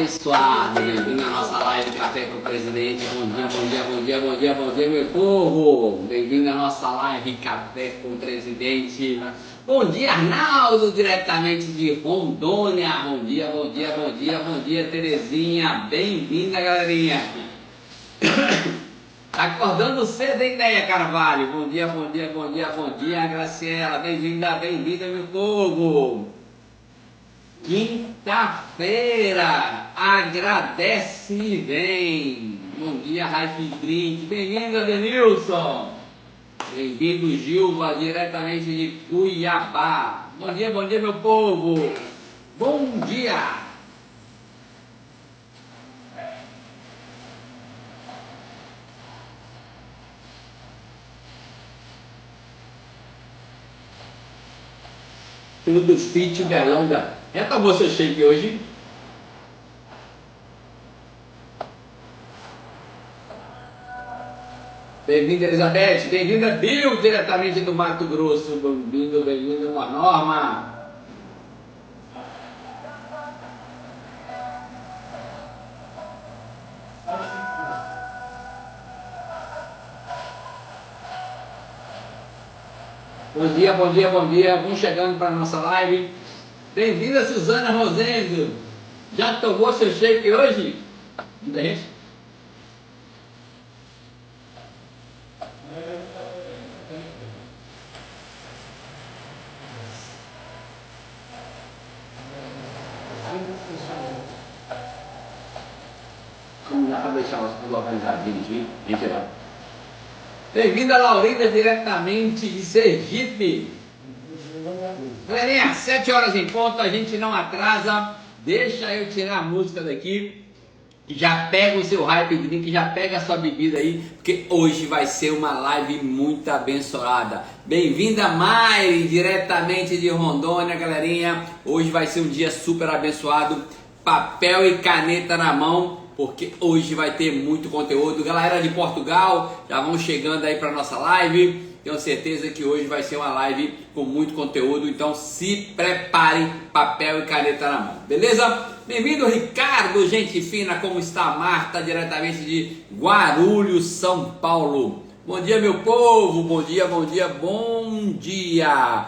abençoado, bem-vindo à nossa live Café com o Presidente. Bom dia, bom dia, bom dia, bom dia, bom dia, meu povo. Bem-vindo à nossa live Café com o Presidente. Bom dia, Arnaldo, diretamente de Rondônia. Bom dia, bom dia, bom dia, bom dia, Terezinha. Bem-vinda, galerinha. Tá acordando cedo, hein, Neia Carvalho? Bom dia, bom dia, bom dia, bom dia, Graciela. Bem-vinda, bem-vinda, meu povo. Quinta-feira, agradece e vem. Bom dia, Raif Drink. Bem-vindo, Denilson. Bem-vindo, Gilva, diretamente de Cuiabá. Bom dia, meu povo. Bom dia. Tudo sítio Berlândia. Já tomou seu shake hoje? Bem-vinda, Elizabeth. Bem-vinda, Bill, diretamente do Mato Grosso. Bem-vindo, bem-vindo, Norma. Bom dia, bom dia, bom dia. Vamos chegando para a nossa live. Bem-vinda, Suzana Rosendo. Já tomou seu shake hoje? Deixa. Não dá para deixar os localizadinhos aqui. Gente, lá. Bem-vinda, Laurinda, diretamente de Sergipe. Galerinha, 7 horas em ponto, a gente não atrasa. Deixa eu tirar a música daqui. Já pega o seu hype drink, já pega a sua bebida aí, porque hoje vai ser uma live muito abençoada. Bem-vinda, Maire, diretamente de Rondônia, galerinha. Hoje vai ser um dia super abençoado. Papel e caneta na mão, porque hoje vai ter muito conteúdo. Galera de Portugal, já vão chegando aí para nossa live. Tenho certeza que hoje vai ser uma live com muito conteúdo, então se preparem, papel e caneta na mão, beleza? Bem-vindo, Ricardo, gente fina, como está? Marta, diretamente de Guarulhos, São Paulo. Bom dia, meu povo, bom dia, bom dia, bom dia.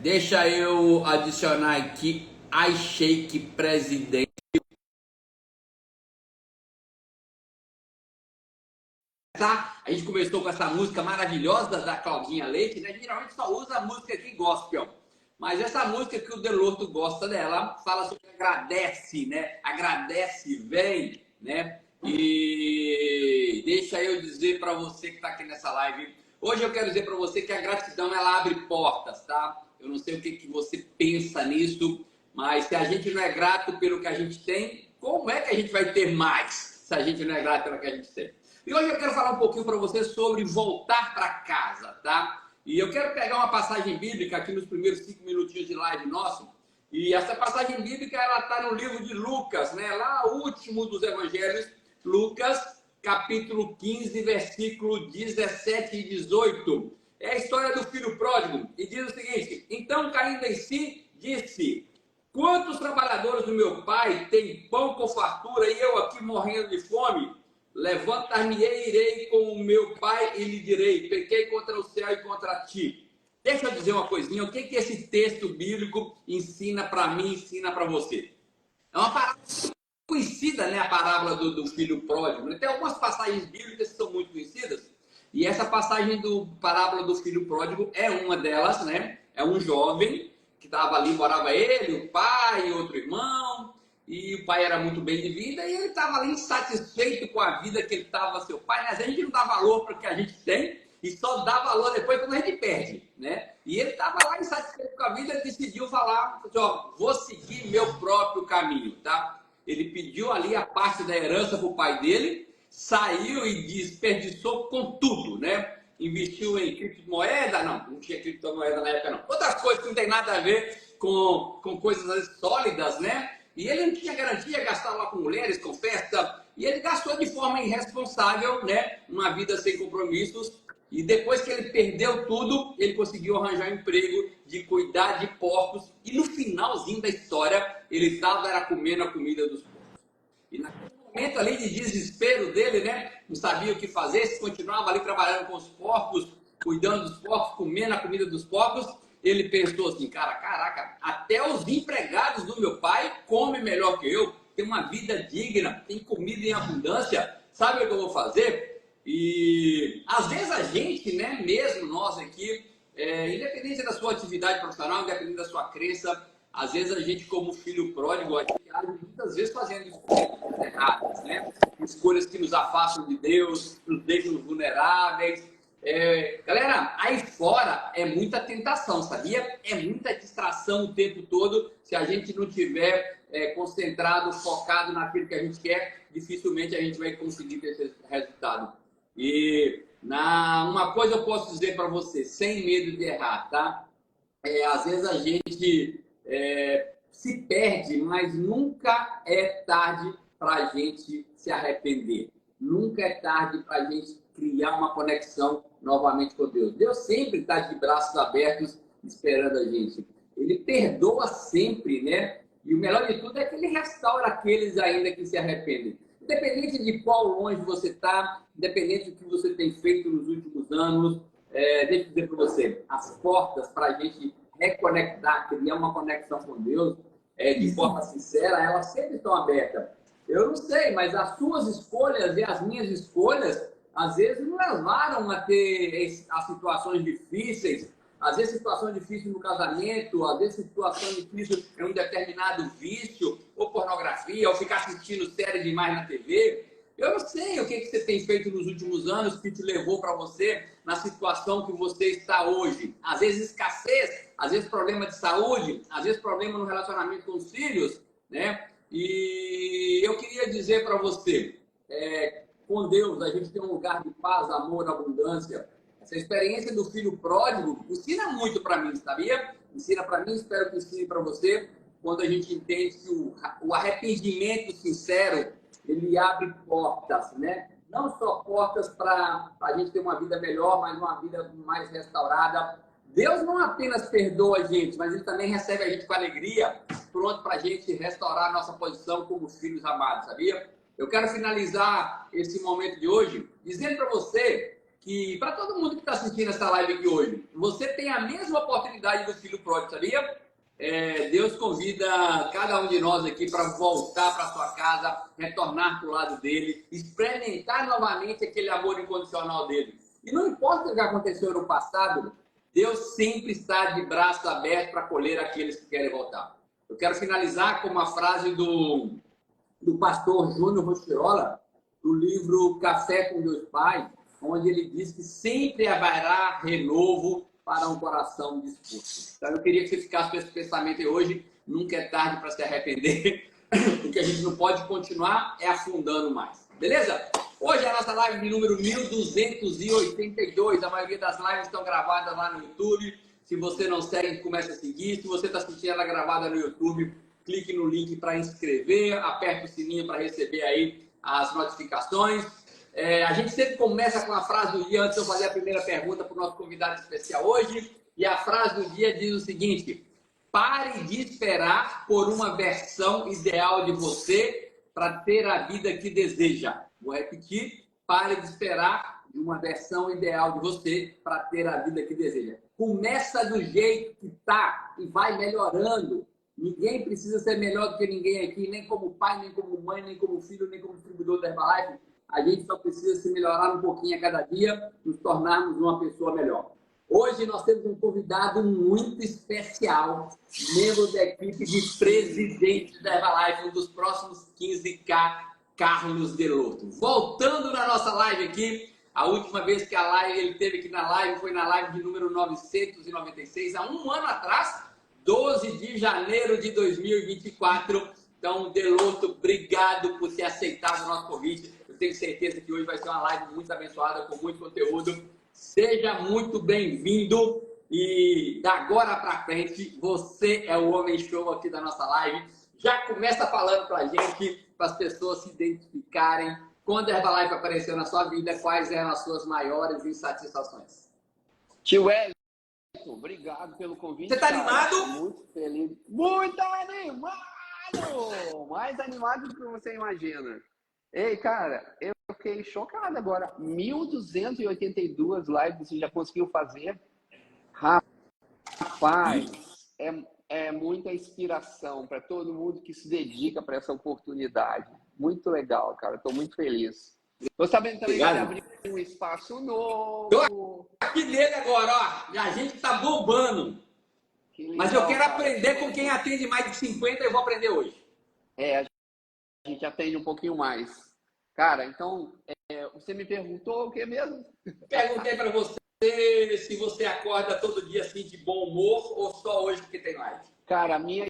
Deixa eu adicionar aqui iShake Presidente. Tá? A gente começou com essa música maravilhosa da Claudinha Leite, né? Geralmente só usa a música aqui gospel, mas essa música que o Delorto gosta dela, fala sobre agradece, né? Agradece, vem, né? E deixa eu dizer para você que está aqui nessa live, hoje eu quero dizer para você que a gratidão ela abre portas, tá? Eu não sei o que você pensa nisso, mas se a gente não é grato pelo que a gente tem, como é que a gente vai ter mais se a gente não é grato pelo que a gente tem? E hoje eu quero falar um pouquinho para você sobre voltar para casa, tá? E eu quero pegar uma passagem bíblica aqui nos primeiros 5 minutinhos de live nosso. E essa passagem bíblica, ela está no livro de Lucas, né? Lá, o último dos evangelhos, Lucas, capítulo 15, versículo 17 e 18. É a história do filho pródigo. E diz o seguinte: então, caindo em si, disse: quantos trabalhadores do meu pai têm pão com fartura e eu aqui morrendo de fome? Levantar-me-ei, irei com o meu pai e lhe direi: pequei contra o céu e contra ti. Deixa eu dizer uma coisinha, o que esse texto bíblico ensina para mim, ensina para você? É uma parábola conhecida, né? A parábola do filho pródigo. Tem algumas passagens bíblicas que são muito conhecidas, e essa passagem do parábola do filho pródigo é uma delas, né? É um jovem que estava ali, morava ele, o pai e outro irmão, e o pai era muito bem de vida, e ele estava ali insatisfeito com a vida que ele estava, seu pai, mas a gente não dá valor para o que a gente tem, e só dá valor depois quando a gente perde, né? E ele estava lá insatisfeito com a vida, e decidiu falar, ó, vou seguir meu próprio caminho, tá? Ele pediu ali a parte da herança para o pai dele, saiu e desperdiçou com tudo, né? Investiu em criptomoeda, não tinha criptomoeda na época não. Outras coisas que não tem nada a ver com coisas sólidas, né? E ele não tinha garantia, gastava lá com mulheres, com festa, e ele gastou de forma irresponsável, né? Uma vida sem compromissos, E depois que ele perdeu tudo, ele conseguiu arranjar um emprego de cuidar de porcos. E no finalzinho da história, ele estava comendo a comida dos porcos. E naquele momento ali de desespero dele, né? Não sabia o que fazer, se continuava ali trabalhando com os porcos, cuidando dos porcos, comendo a comida dos porcos. Ele pensou assim, cara, caraca, até os empregados do meu pai comem melhor que eu, tem uma vida digna, tem comida em abundância, sabe o que eu vou fazer? E às vezes a gente, né, mesmo nós aqui, independente da sua atividade profissional, independente da sua crença, às vezes a gente, como filho pródigo, a gente age muitas vezes fazendo escolhas erradas, né? Escolhas que nos afastam de Deus, nos deixam vulneráveis. Galera, aí fora é muita tentação, sabia? É muita distração o tempo todo. Se a gente não tiver concentrado, focado naquilo que a gente quer, dificilmente a gente vai conseguir ter esse resultado. E uma coisa eu posso dizer para você, sem medo de errar, tá? Às vezes a gente se perde, mas nunca é tarde para a gente se arrepender. Nunca é tarde para a gente criar uma conexão novamente com Deus. Deus sempre está de braços abertos esperando a gente. Ele perdoa sempre, né? E o melhor de tudo é que ele restaura aqueles ainda que se arrependem. Independente de qual longe você está, independente do que você tem feito nos últimos anos, deixa eu dizer para você, as portas para a gente reconectar, criar uma conexão com Deus de forma sincera, elas sempre estão abertas. Eu não sei, mas as suas escolhas e as minhas escolhas, às vezes, me levaram a ter as situações difíceis, às vezes situações difíceis no casamento, às vezes situações difíceis em um determinado vício, ou pornografia, ou ficar assistindo série demais na TV. Eu não sei o que você tem feito nos últimos anos que te levou para você na situação que você está hoje. Às vezes escassez, às vezes problema de saúde, às vezes problema no relacionamento com os filhos, né? E eu queria dizer para você, com Deus a gente tem um lugar de paz, amor, abundância. Essa experiência do filho pródigo ensina muito para mim, sabia? Ensina para mim, espero que ensine para você, quando a gente entende que o arrependimento sincero, ele abre portas, né? Não só portas para a gente ter uma vida melhor, mas uma vida mais restaurada. Deus não apenas perdoa a gente, mas Ele também recebe a gente com alegria, pronto para a gente restaurar a nossa posição como filhos amados, sabia? Eu quero finalizar esse momento de hoje dizendo para você que, para todo mundo que está assistindo essa live aqui hoje, você tem a mesma oportunidade do filho pródigo, sabia? Deus convida cada um de nós aqui para voltar para sua casa, retornar para o lado dele, experimentar novamente aquele amor incondicional dele. E não importa o que aconteceu no passado, Deus sempre está de braços abertos para acolher aqueles que querem voltar. Eu quero finalizar com uma frase do pastor Júnior Rostirola, do livro Café com Deus Pai, onde ele diz que sempre haverá renovo para um coração disposto. Então, eu queria que você ficasse com esse pensamento aí hoje. Nunca é tarde para se arrepender. O que a gente não pode continuar é afundando mais. Beleza? Hoje é a nossa live de número 1282. A maioria das lives estão gravadas lá no YouTube. Se você não segue, comece a seguir. Se você está assistindo ela gravada no YouTube, clique no link para inscrever. Aperte o sininho para receber aí as notificações. A gente sempre começa com a frase do dia, antes de eu fazer a primeira pergunta para o nosso convidado especial hoje. E a frase do dia diz o seguinte: pare de esperar por uma versão ideal de você para ter a vida que deseja. Vou repetir: pare de esperar de uma versão ideal de você para ter a vida que deseja. Começa do jeito que está e vai melhorando. Ninguém precisa ser melhor do que ninguém aqui, nem como pai, nem como mãe, nem como filho, nem como distribuidor da Herbalife. A gente só precisa se melhorar um pouquinho a cada dia, nos tornarmos uma pessoa melhor. Hoje nós temos um convidado muito especial, membro da equipe de presidente da Herbalife, um dos próximos 15K, Carlos Delorto. Voltando na nossa live aqui, a última vez que ele teve aqui na live foi na live de número 996, há um ano atrás, 12 de janeiro de 2024. Então, Delorto, obrigado por ter aceitado o nosso convite. Eu tenho certeza que hoje vai ser uma live muito abençoada, com muito conteúdo. Seja muito bem-vindo e da agora para frente, você é o homem show aqui da nossa live. Já começa falando para a gente, para as pessoas se identificarem. quando a Herbalife apareceu na sua vida, quais eram as suas maiores insatisfações? Tio Wellington, obrigado pelo convite. Você está animado? Muito feliz. Muito animado! Mais animado do que você imagina. Ei, cara, eu fiquei chocado agora. 1.282 lives você já conseguiu fazer? Rapaz, é muita inspiração para todo mundo que se dedica para essa oportunidade. Muito legal, cara. Estou muito feliz. Estou sabendo também que você abriu um espaço novo. Aqui nele agora, ó. E a gente está bombando. Legal, mas eu quero aprender com quem atende mais de 50 e eu vou aprender hoje. A gente atende um pouquinho mais. Cara, então, você me perguntou o que mesmo? Perguntei para você se você acorda todo dia assim de bom humor ou só hoje porque tem live. Cara, minha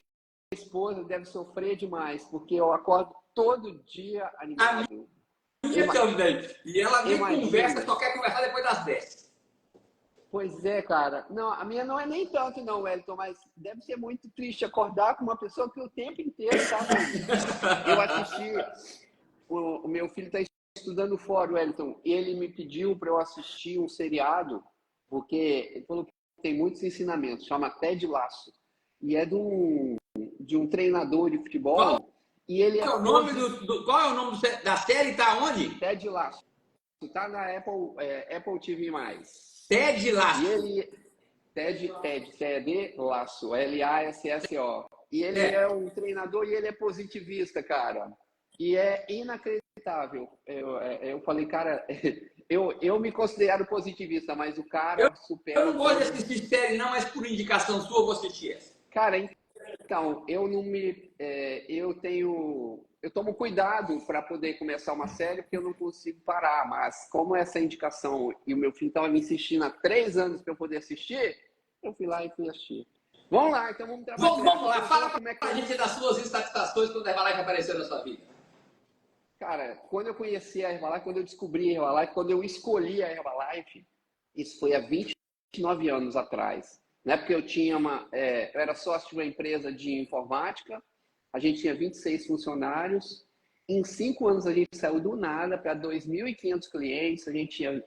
esposa deve sofrer demais, porque eu acordo todo dia animado. Também. E ela nem conversa, só quer conversar depois das 10. Pois é, cara. Não, a minha não é nem tanto não, Wellington, mas deve ser muito triste acordar com uma pessoa que o tempo inteiro estava ali. Eu assisti, o meu filho está estudando fora, Wellington, e ele me pediu para eu assistir um seriado, porque ele falou que tem muitos ensinamentos, chama Ted Lasso, e é de um treinador de futebol. E ele qual é o nome qual é o nome da série? Tá onde? Ted Lasso. Tá na Apple TV+. Ted Lasso. E ele Ted Lasso, Lasso. E ele é um treinador e ele é positivista, cara. E é inacreditável. Eu falei, cara, eu me considero positivista, mas o cara supera. Eu não gosto de assistir série, não, mas por indicação sua eu vou assistir essa. Cara, então, eu não me. Eu tomo cuidado para poder começar uma série, porque eu não consigo parar. Mas, como essa indicação e o meu filho estava me insistindo há 3 anos para eu poder assistir, eu fui lá e fui assistir. Vamos lá, então vamos trabalhar. Vamos lá, fala como é que a gente das suas insatisfações quando a Herbalife apareceu na sua vida. Cara, quando eu conheci a Herbalife, quando eu descobri a Herbalife, quando eu escolhi a Herbalife, isso foi há 29 anos atrás. Né? Porque eu era sócio de uma empresa de informática, a gente tinha 26 funcionários, em 5 anos a gente saiu do nada para 2.500 clientes, a gente tinha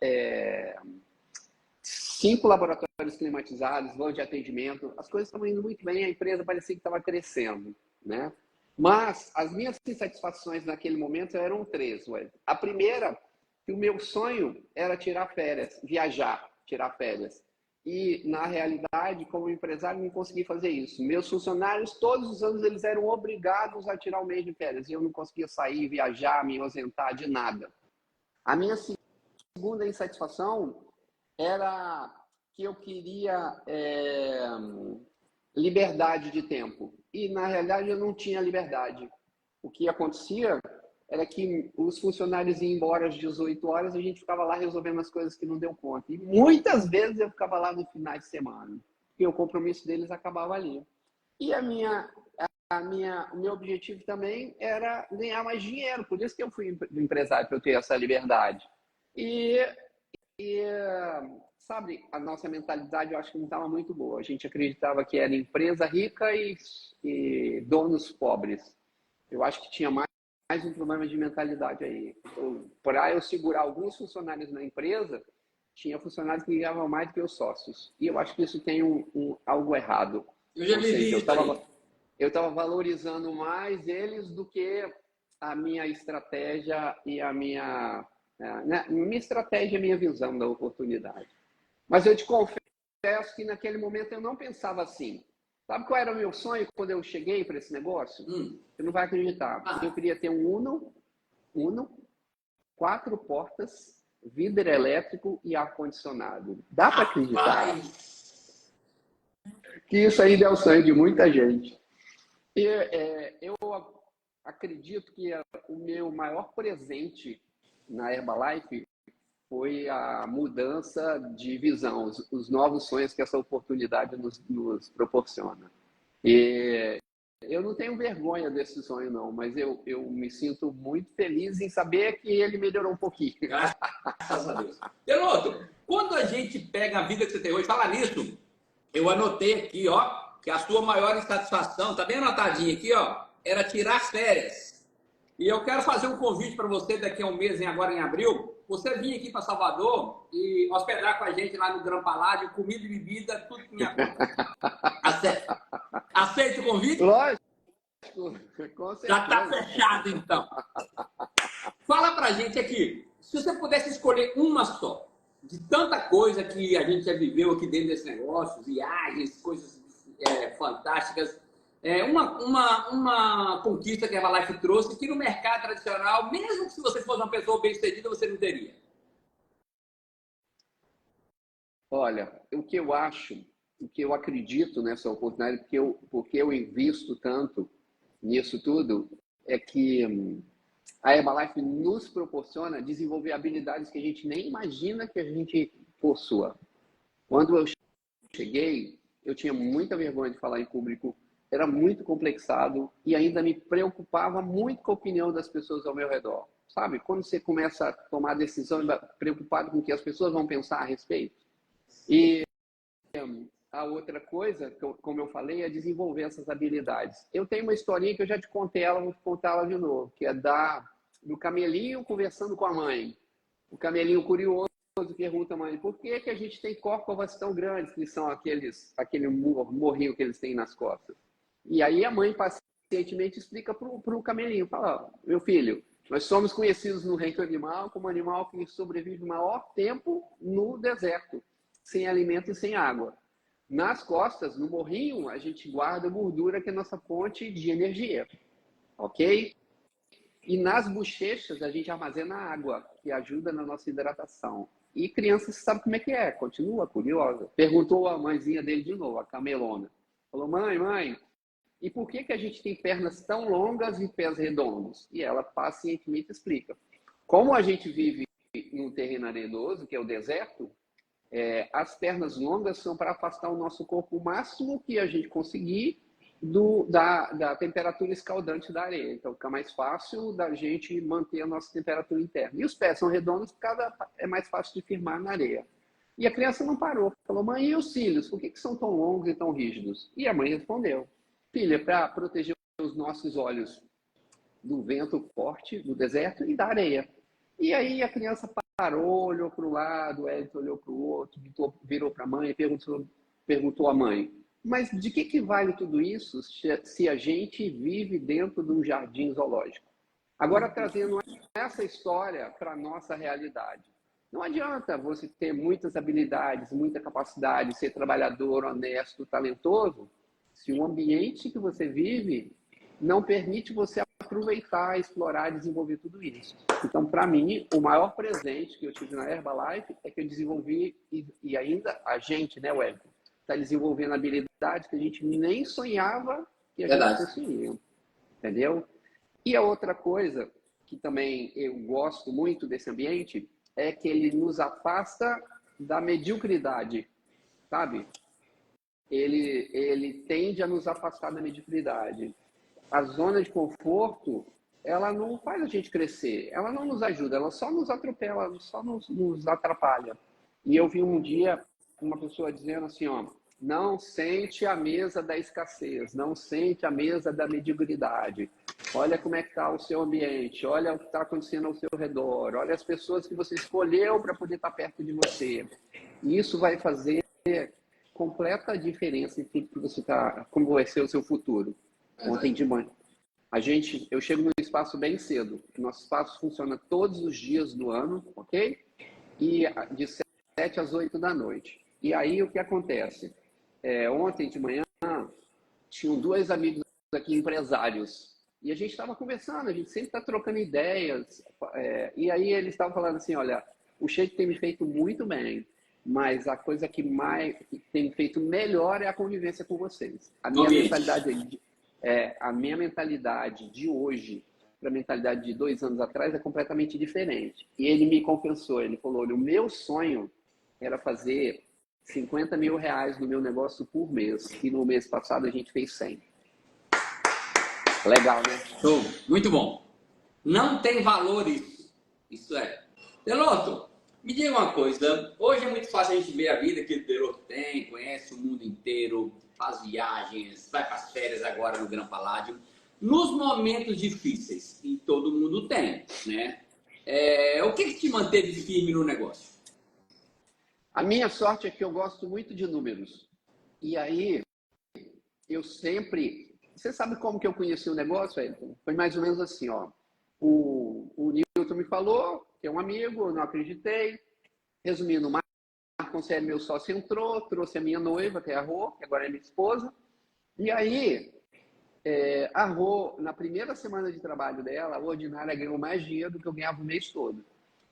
5 laboratórios climatizados, voo de atendimento, as coisas estavam indo muito bem, a empresa parecia que estava crescendo, né? Mas as minhas insatisfações naquele momento eram 3. A primeira, que o meu sonho era tirar férias, viajar, tirar férias. E, na realidade, como empresário, não consegui fazer isso. Meus funcionários, todos os anos, eles eram obrigados a tirar o mês de férias. E eu não conseguia sair, viajar, me ausentar de nada. A minha segunda insatisfação era que eu queria liberdade de tempo. E, na realidade, eu não tinha liberdade. O que acontecia era que os funcionários iam embora às 18 horas e a gente ficava lá resolvendo as coisas que não deu conta. E muitas vezes eu ficava lá no final de semana, porque o compromisso deles acabava ali. E o meu objetivo também era ganhar mais dinheiro, por isso que eu fui empresário, para eu ter essa liberdade. Sabe, a nossa mentalidade eu acho que não estava muito boa. A gente acreditava que era empresa rica e donos pobres. Eu acho que tinha mais um problema de mentalidade aí. Para eu segurar alguns funcionários na empresa, tinha funcionários que ganhavam mais do que os sócios. E eu acho que isso tem algo errado. Eu já vi isso. Eu estava valorizando mais eles do que a minha estratégia e a minha estratégia e a minha visão da oportunidade. Mas eu te confesso que naquele momento eu não pensava assim. Sabe qual era o meu sonho quando eu cheguei para esse negócio? Você não vai acreditar. Eu queria ter um Uno, 4 portas, vidro elétrico e ar-condicionado. Dá para acreditar? Que isso aí é o sonho de muita gente. E, eu acredito que o meu maior presente na Herbalife foi a mudança de visão, os novos sonhos que essa oportunidade nos proporciona. E eu não tenho vergonha desse sonho, não, mas eu me sinto muito feliz em saber que ele melhorou um pouquinho. Graças a Deus. Delotto, quando a gente pega a vida que você tem hoje, fala nisso, eu anotei aqui, ó, que a sua maior insatisfação, tá bem anotadinho aqui, ó, era tirar férias. E eu quero fazer um convite para você daqui a um mês, agora em abril, você vir aqui para Salvador e hospedar com a gente lá no Gran Paládio, comida e bebida, tudo que minha conta. Aceita o convite? Lógico, com Já está certeza. fechado, então. Fala pra gente aqui, se você pudesse escolher uma só, de tanta coisa que a gente já viveu aqui dentro desse negócio, viagens, coisas fantásticas, uma conquista que a Herbalife trouxe que no mercado tradicional, mesmo que se você fosse uma pessoa bem-sucedida, você não teria. Olha, o que eu acho, o que eu acredito nessa oportunidade, porque eu invisto tanto nisso tudo, é que a Herbalife nos proporciona desenvolver habilidades que a gente nem imagina que a gente possua. Quando eu cheguei, eu tinha muita vergonha de falar em público, era muito complexado e ainda me preocupava muito com a opinião das pessoas ao meu redor. Sabe? Quando você começa a tomar decisão preocupado com o que as pessoas vão pensar a respeito. E a outra coisa, como eu falei, é desenvolver essas habilidades. Eu tenho uma historinha que eu já te contei ela, vou te contar ela de novo, que é do camelinho conversando com a mãe. O camelinho curioso pergunta à mãe, por que que a gente tem córcovas tão grandes, que são aquele morrinho que eles têm nas costas? E aí a mãe pacientemente explica para o camelinho, fala, meu filho, nós somos conhecidos no reino animal como animal que sobrevive o maior tempo no deserto, sem alimento e sem água. Nas costas, no morrinho, a gente guarda gordura, que é a nossa fonte de energia, ok? E nas bochechas, a gente armazena água, que ajuda na nossa hidratação. E criança sabe como é que é, continua curiosa. Perguntou a mãezinha dele de novo, a camelona. Falou, mãe, e por que que a gente tem pernas tão longas e pés redondos? E ela pacientemente explica. Como a gente vive num terreno arenoso, que é o deserto, as pernas longas são para afastar o nosso corpo o máximo que a gente conseguir da temperatura escaldante da areia. Então fica mais fácil da gente manter a nossa temperatura interna. E os pés são redondos porque é mais fácil de firmar na areia. E a criança não parou. Falou, mãe, e os cílios? Por que são tão longos e tão rígidos? E a mãe respondeu, filha, para proteger os nossos olhos do vento forte, do deserto e da areia. E aí a criança parou, olhou para o lado, o Elton olhou para o outro, virou para a mãe e perguntou à mãe, mas de que vale tudo isso se a gente vive dentro de um jardim zoológico? Agora, trazendo essa história para a nossa realidade. Não adianta você ter muitas habilidades, muita capacidade, ser trabalhador, honesto, talentoso, se o ambiente que você vive não permite você aproveitar, explorar, desenvolver tudo isso. Então, para mim, o maior presente que eu tive na Herbalife é que eu desenvolvi, e ainda a gente, né, Wellington, está desenvolvendo habilidades que a gente nem sonhava que a gente conseguiria. Entendeu? E a outra coisa que também eu gosto muito desse ambiente é que ele nos afasta da mediocridade, sabe? Ele tende a nos afastar da mediocridade. A zona de conforto, ela não faz a gente crescer, ela não nos ajuda, ela só nos atropela, ela só nos atrapalha. E eu vi um dia uma pessoa dizendo assim, ó, não sente a mesa da escassez, não sente a mesa da mediocridade. Olha como é que está o seu ambiente, olha o que está acontecendo ao seu redor, olha as pessoas que você escolheu para poder estar perto de você. E isso vai fazer completa diferença em tudo que você está, como vai ser o seu futuro. Ontem de manhã. Eu chego num espaço bem cedo. Nosso espaço funciona todos os dias do ano, ok? E de 7 às 8 da noite. E aí o que acontece? Ontem de manhã, tinham dois amigos aqui, empresários. E a gente estava conversando, a gente sempre está trocando ideias. E aí eles estavam falando assim, olha, o Shake tem me feito muito bem, mas a coisa que tem me feito melhor é a convivência com vocês. A minha mentalidade de hoje para a mentalidade de 2 anos atrás é completamente diferente. E ele me confessou, ele falou, o meu sonho era fazer 50 mil reais no meu negócio por mês. E no mês passado a gente fez 100. Legal, né? Show. Muito bom. Não tem valor isso. Isso é. Deloto, me diga uma coisa. Hoje é muito fácil a gente ver a vida que o Deloto tem, conhece o mundo inteiro, faz viagens, vai para as férias agora no Gran Paládio. Nos momentos difíceis, em todo mundo tem, né? O que te manteve firme no negócio? A minha sorte é que eu gosto muito de números. E aí, eu sempre... Você sabe como que eu conheci o negócio, Elton? Foi mais ou menos assim, ó. O Newton me falou, que é um amigo, eu não acreditei. Resumindo, o Marco Conselho, meu sócio, entrou, trouxe a minha noiva, que é a Rô, que agora é minha esposa. E aí, a Rô, na primeira semana de trabalho dela, a ordinária ganhou mais dinheiro do que eu ganhava o mês todo.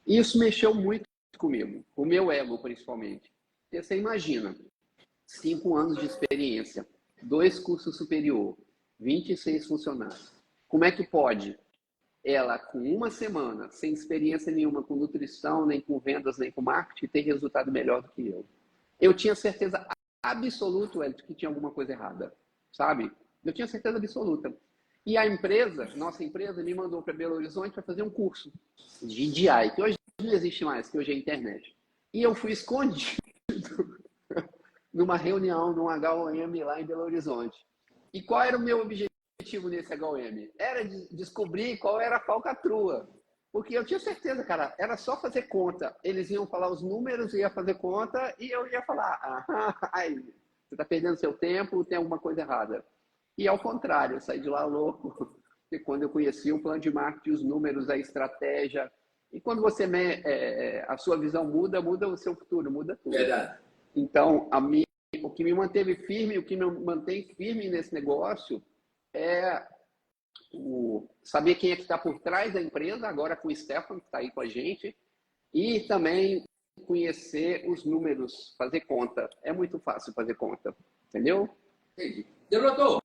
E isso mexeu muito comigo, com o meu ego, principalmente. Porque você imagina, 5 anos de experiência, 2 cursos superior, 26 funcionários. Como é que pode ela, com uma semana, sem experiência nenhuma com nutrição, nem com vendas, nem com marketing, ter resultado melhor do que eu? Eu tinha certeza absoluta, Elton, que tinha alguma coisa errada, sabe? Eu tinha certeza absoluta. E a empresa, nossa empresa, me mandou para Belo Horizonte para fazer um curso de DI, que hoje não existe mais, que hoje é internet. E eu fui escondido numa reunião, num HOM lá em Belo Horizonte. E qual era o meu objetivo nesse HOM? Era de descobrir qual era a falcatrua. Porque eu tinha certeza, cara, era só fazer conta. Eles iam falar os números, ia fazer conta, e eu ia falar, você está perdendo seu tempo, tem alguma coisa errada. E ao contrário, eu saí de lá louco, porque quando eu conheci o plano de marketing, os números, a estratégia, e quando você a sua visão muda, muda o seu futuro, muda tudo. Verdade. Então, o que me manteve firme, o que me mantém firme nesse negócio é saber quem é que está por trás da empresa, agora com o Stefano, que está aí com a gente, e também conhecer os números, fazer conta. É muito fácil fazer conta, entendeu? Entendi. Doutor,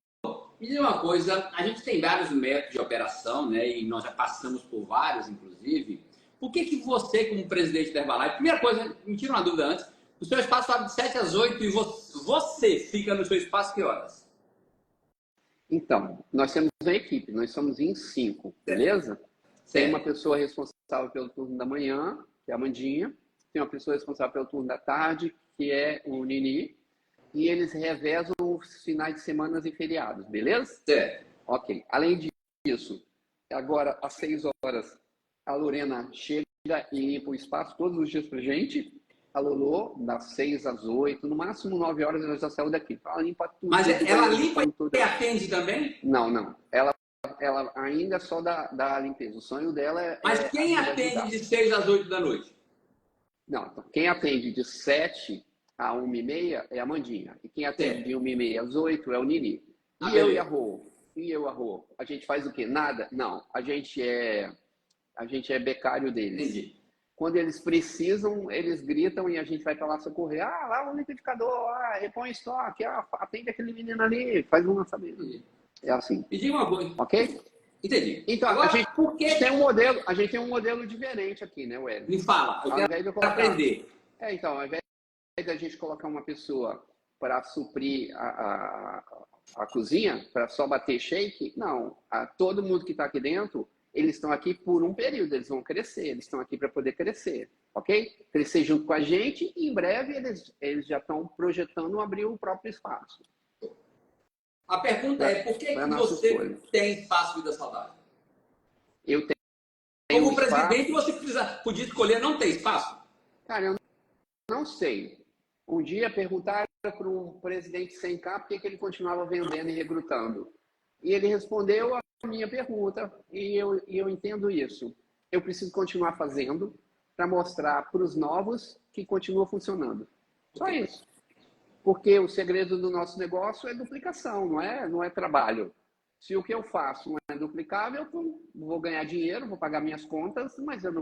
me diz uma coisa, a gente tem vários métodos de operação, né? E nós já passamos por vários, inclusive. Por que você, como presidente da Herbalife, primeira coisa, me tira uma dúvida antes, o seu espaço abre de 7 às 8 e você fica no seu espaço que horas? Então, nós temos uma equipe, nós somos em 5, beleza? Tem uma pessoa responsável pelo turno da manhã, que é a Mandinha, tem uma pessoa responsável pelo turno da tarde, que é o Nini, e eles revezam os finais de semana e feriados, beleza? Certo. Ok. Além disso, agora às 6 horas, a Lorena chega e limpa o espaço todos os dias pra gente. A Lolo, das 6 às 8, no máximo 9 horas ela já saiu daqui. Ela limpa tudo. Mas ela limpa tudo. E atende também? Não. Ela ainda só dá a limpeza. O sonho dela é... Mas quem atende de 6 às 8 da noite? Não, então, quem atende de 7 a 1h30 é a Mandinha. E quem atende de 1h30 às 8 é o Nini. E eu e a Rô. A gente faz o quê? Nada? Não. A gente é becário deles. Entendi. Quando eles precisam, eles gritam e a gente vai para lá socorrer. Lá o liquidificador, repõe estoque, atende aquele menino ali, faz um lançamento. É assim. Me diga uma coisa. Ok? Entendi. Então, agora, a gente tem um modelo diferente aqui, né, Wellington? Me fala, eu quero aprender. Então, ao invés da gente colocar uma pessoa para suprir a cozinha, para só bater shake, não. Todo mundo que está aqui dentro, eles estão aqui por um período, eles vão crescer, eles estão aqui para poder crescer, ok? Crescer junto com a gente e em breve eles já estão projetando abrir o próprio espaço. A pergunta é, por que você tem espaço Vida Saudável? Eu tenho. Como presidente, você podia escolher não ter espaço? Cara, eu não sei. Um dia perguntaram para um presidente sem cá por que ele continuava vendendo e recrutando. E ele respondeu a minha pergunta, e eu entendo isso. Eu preciso continuar fazendo para mostrar para os novos que continua funcionando. Só isso. Porque o segredo do nosso negócio é duplicação, não é trabalho. Se o que eu faço não é duplicável, eu vou ganhar dinheiro, vou pagar minhas contas, mas eu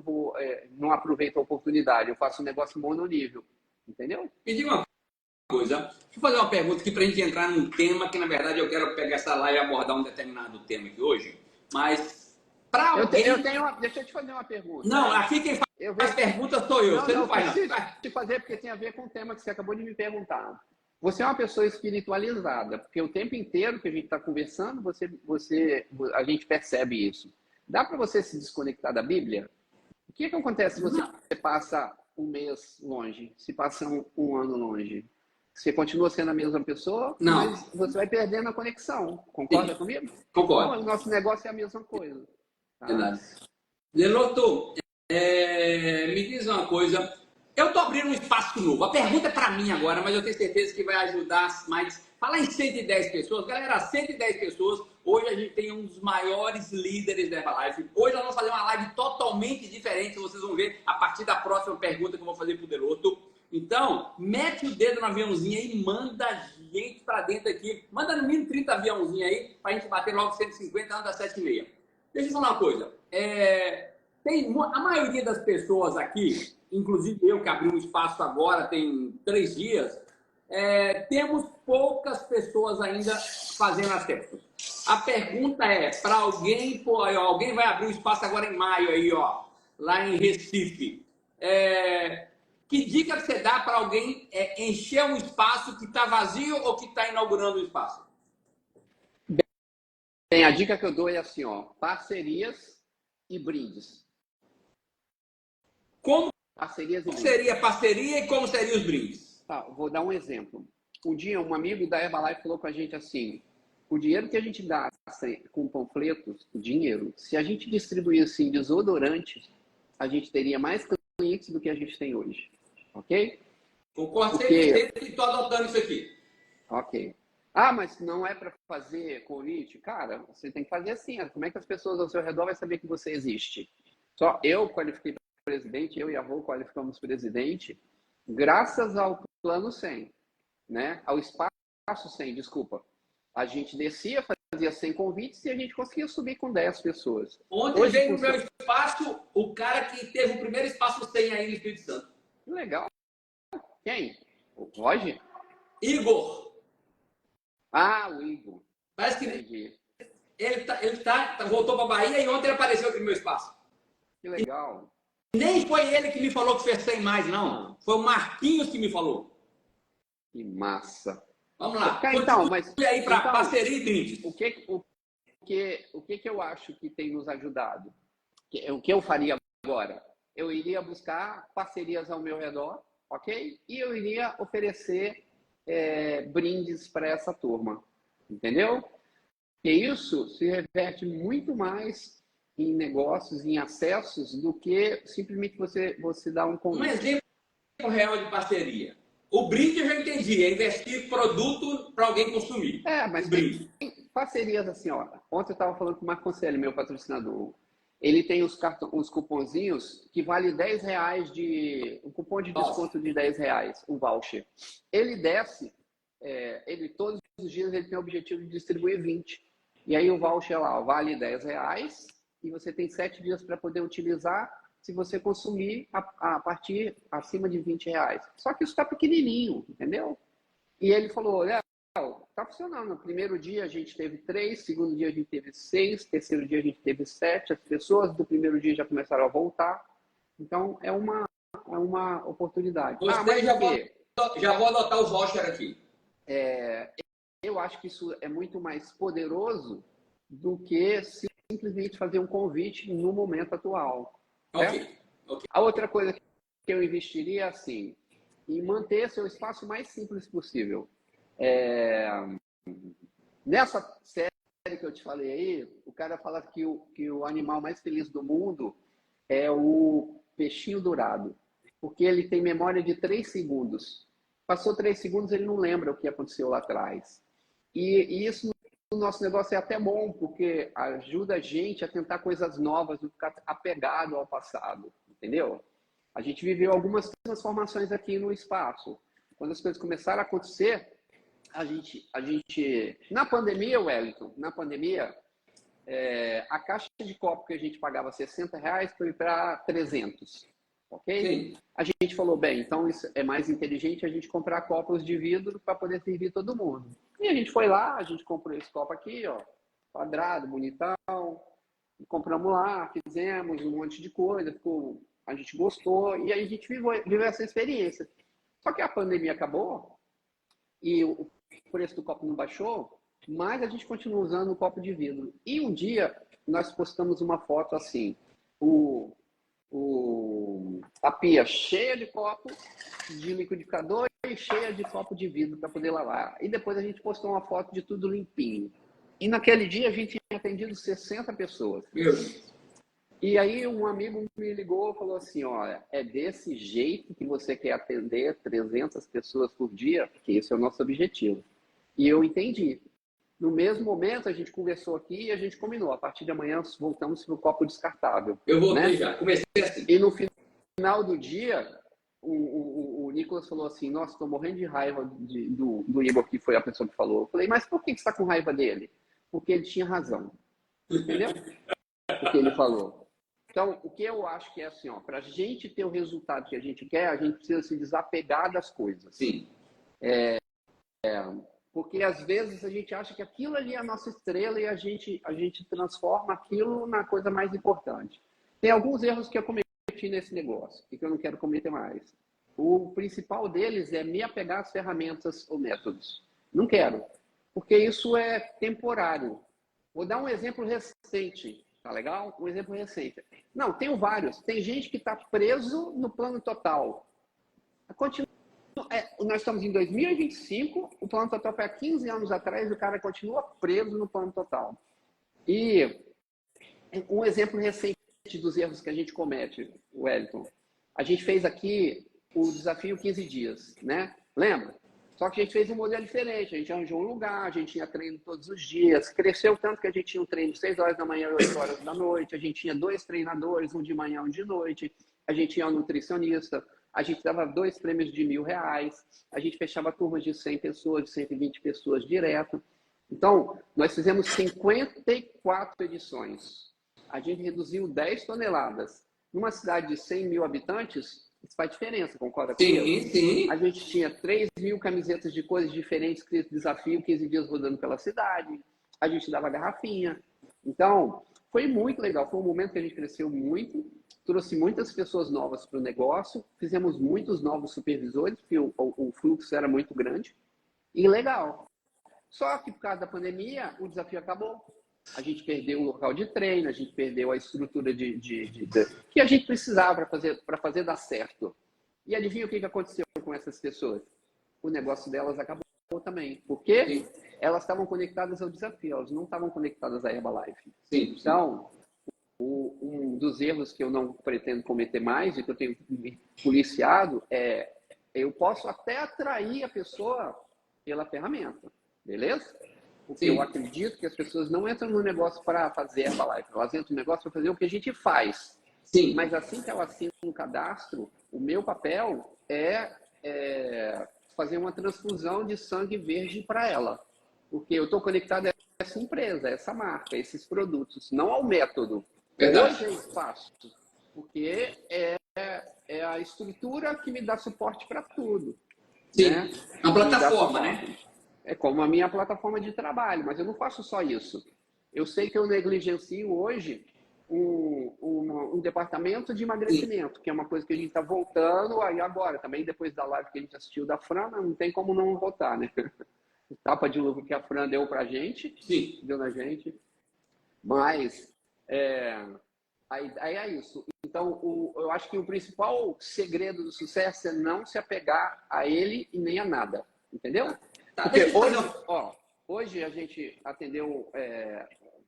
não aproveito a oportunidade. Eu faço um negócio mononível. Entendeu? Me diga uma coisa. Deixa eu fazer uma pergunta aqui para a gente entrar num tema que, na verdade, eu quero pegar essa live e abordar um determinado tema aqui hoje. Mas, para alguém... Deixa eu te fazer uma pergunta. Não, aqui quem faz pergunta sou eu. Você não faz, não. Preciso te fazer porque tem a ver com o tema que você acabou de me perguntar. Você é uma pessoa espiritualizada, porque o tempo inteiro que a gente está conversando, a gente percebe isso. Dá para você se desconectar da Bíblia? O que acontece se você passa um mês longe, se passa um ano longe? Você continua sendo a mesma pessoa, não, mas você vai perdendo a conexão. Concorda comigo? Concordo. Então, o nosso negócio é a mesma coisa. Tá? Verdade. Delorto, me diz uma coisa. Eu estou abrindo um espaço novo. A pergunta é para mim agora, mas eu tenho certeza que vai ajudar mais. Falar em 110 pessoas. Galera, 110 pessoas. Hoje a gente tem um dos maiores líderes da Herbalife. Hoje nós vamos fazer uma live totalmente diferente. Vocês vão ver a partir da próxima pergunta que eu vou fazer para o Delorto. Então, mete o dedo no aviãozinho aí e manda gente para dentro aqui. Manda no mínimo 30 aviãozinhos aí para a gente bater logo 150 antes das 7h30. Deixa eu falar uma coisa. A maioria das pessoas aqui, inclusive eu que abri um espaço agora, tem 3 dias, temos poucas pessoas ainda fazendo acesso. A pergunta é, para alguém vai abrir um espaço agora em maio aí, ó, lá em Recife. Que dica que você dá para alguém encher um espaço que está vazio ou que está inaugurando um espaço? Bem, a dica que eu dou é assim, ó, parcerias e brindes. Como Parcerias e brindes. seria a parceria e como seriam os brindes? Tá, vou dar um exemplo. Um dia, um amigo da Herbalife falou com a gente assim, o dinheiro que a gente gasta com panfletos, o dinheiro, se a gente distribuísse em desodorantes, a gente teria mais clientes do que a gente tem hoje. Ok? Concordo 100% e estou adotando isso aqui. Ok. Ah, mas não é para fazer convite? Cara, você tem que fazer assim. Como é que as pessoas ao seu redor vão saber que você existe? Só eu qualifiquei presidente, eu e a Rô qualificamos presidente, graças ao plano 100, né? Ao espaço 100, desculpa. A gente descia, fazia 100 convites e a gente conseguia subir com 10 pessoas. Ontem veio no meu espaço o cara que teve o primeiro espaço 100 aí no Espírito Santo. Que legal. Quem? O Roger? Igor. Ah, o Igor. Parece que ele voltou para a Bahia e ontem ele apareceu aqui no meu espaço. Que legal. E nem foi ele que me falou que fez 100 mais, não. Foi o Marquinhos que me falou. Que massa. Vamos lá. Então, mas e aí para então, parceria e brindes. O que eu acho que tem nos ajudado? O que eu faria agora? Eu iria buscar parcerias ao meu redor, ok? E eu iria oferecer brindes para essa turma, entendeu? E isso se reverte muito mais em negócios, em acessos, do que simplesmente você dar um convite. Um exemplo real de parceria. O brinde eu já entendi, é investir produto para alguém consumir. Mas tem parcerias assim, ó. Ontem eu estava falando com o Marco Conselho, meu patrocinador. Ele tem uns cupomzinhos que vale R$10 um cupom de desconto de R$10, um voucher. Ele desce, todos os dias ele tem o objetivo de distribuir 20. E aí o voucher lá vale R$10 e você tem 7 dias para poder utilizar se você consumir a partir acima de R$20. Só que isso está pequenininho, entendeu? E ele falou, tá funcionando. No primeiro dia a gente teve 3, segundo dia a gente teve 6, terceiro dia a gente teve 7. As pessoas do primeiro dia já começaram a voltar. Então é uma oportunidade. Gostei, já vou adotar o voucher aqui. Eu acho que isso é muito mais poderoso do que simplesmente fazer um convite no momento atual. Okay. A outra coisa que eu investiria é assim, em manter seu espaço mais simples possível. Nessa série que eu te falei aí, o cara fala que o animal mais feliz do mundo é o peixinho dourado, porque ele tem memória de 3 segundos. Passou 3 segundos, ele não lembra o que aconteceu lá atrás. E isso no nosso negócio é até bom, porque ajuda a gente a tentar coisas novas, não ficar apegado ao passado, entendeu? A gente viveu algumas transformações aqui no espaço. Quando as coisas começaram a acontecer, a gente na pandemia, Wellington, a caixa de copo que a gente pagava R$60 foi para 300, ok? Sim. A gente falou, bem, então isso é mais inteligente a gente comprar copos de vidro para poder servir todo mundo. E a gente foi lá, a gente comprou esse copo aqui, ó, quadrado, bonitão, compramos lá, fizemos um monte de coisa, a gente gostou e aí a gente viveu essa experiência. Só que a pandemia acabou e o preço do copo não baixou, mas a gente continua usando o copo de vidro. E um dia nós postamos uma foto assim, a pia cheia de copo de liquidificador e cheia de copo de vidro para poder lavar. E depois a gente postou uma foto de tudo limpinho. E naquele dia a gente tinha atendido 60 pessoas. E aí um amigo me ligou e falou assim, olha, é desse jeito que você quer atender 300 pessoas por dia? Porque esse é o nosso objetivo. E eu entendi. No mesmo momento, a gente conversou aqui e a gente combinou. A partir de amanhã, voltamos para o copo descartável. Eu voltei Né? já, comecei assim. E no final do dia, o Nicolas falou assim, nossa, estou morrendo de raiva do Igor, que foi a pessoa que falou. Eu falei, mas por que você está com raiva dele? Porque ele tinha razão. Entendeu? O que ele falou. Então, o que eu acho que é assim, ó, para a gente ter o resultado que a gente quer, a gente precisa se desapegar das coisas. Sim. Porque às vezes a gente acha que aquilo ali é a nossa estrela e a gente transforma aquilo na coisa mais importante. Tem alguns erros que eu cometi nesse negócio e que eu não quero cometer mais. O principal deles é me apegar às ferramentas ou métodos. Não quero, porque isso é temporário. Vou dar um exemplo recente, tá legal? Um exemplo recente. Não, tenho vários. Tem gente que está preso no plano total. Continua. Nós estamos em 2025, o plano total foi há 15 anos atrás, o cara continua preso no plano total. E um exemplo recente dos erros que a gente comete, Wellington, a gente fez aqui o desafio 15 dias, né? Lembra? Só que a gente fez um modelo diferente, a gente arranjou um lugar, a gente tinha treino todos os dias, cresceu tanto que a gente tinha um treino de 6 horas da manhã e 8 horas da noite, a gente tinha 2 treinadores, um de manhã e um de noite, a gente tinha um nutricionista, a gente dava 2 prêmios de R$1.000, a gente fechava turmas de 100 pessoas, de 120 pessoas direto. Então, nós fizemos 54 edições. A gente reduziu 10 toneladas. Numa cidade de 100 mil habitantes, isso faz diferença, concorda comigo? Sim, sim. A gente tinha 3.000 camisetas de coisas diferentes, escrito desafio, 15 dias rodando pela cidade. A gente dava garrafinha. Então, foi muito legal. Foi um momento que a gente cresceu muito, trouxe muitas pessoas novas para o negócio, fizemos muitos novos supervisores, porque o fluxo era muito grande. E legal. Só que por causa da pandemia, o desafio acabou. A gente perdeu o local de treino, a gente perdeu a estrutura que a gente precisava para fazer dar certo. E adivinha o que aconteceu com essas pessoas? O negócio delas acabou também. Por quê? Elas estavam conectadas ao desafio, elas não estavam conectadas à Herbalife. Sim. Então, um dos erros que eu não pretendo cometer mais e que eu tenho me policiado é eu posso até atrair a pessoa pela ferramenta, beleza? Porque eu acredito que as pessoas não entram no negócio para fazer Herbalife, elas entram no negócio para fazer o que a gente faz. Sim. Mas assim que ela assina um cadastro, o meu papel é fazer uma transfusão de sangue verde para ela. Porque eu estou conectado a essa empresa, a essa marca, a esses produtos, não ao método. Verdade. Hoje é fácil, porque é a estrutura que me dá suporte para tudo. Sim, né? a plataforma, né? É como a minha plataforma de trabalho, mas eu não faço só isso. Eu sei que eu negligencio hoje um departamento de emagrecimento, Sim. que é uma coisa que a gente está voltando aí agora. Também depois da live que a gente assistiu da Fran, não tem como não voltar, né? Tapa de luva que a Fran deu pra gente, Sim. deu na gente. Mas aí é isso. Então, eu acho que o principal segredo do sucesso é não se apegar a ele e nem a nada. Entendeu? Porque hoje a gente atendeu...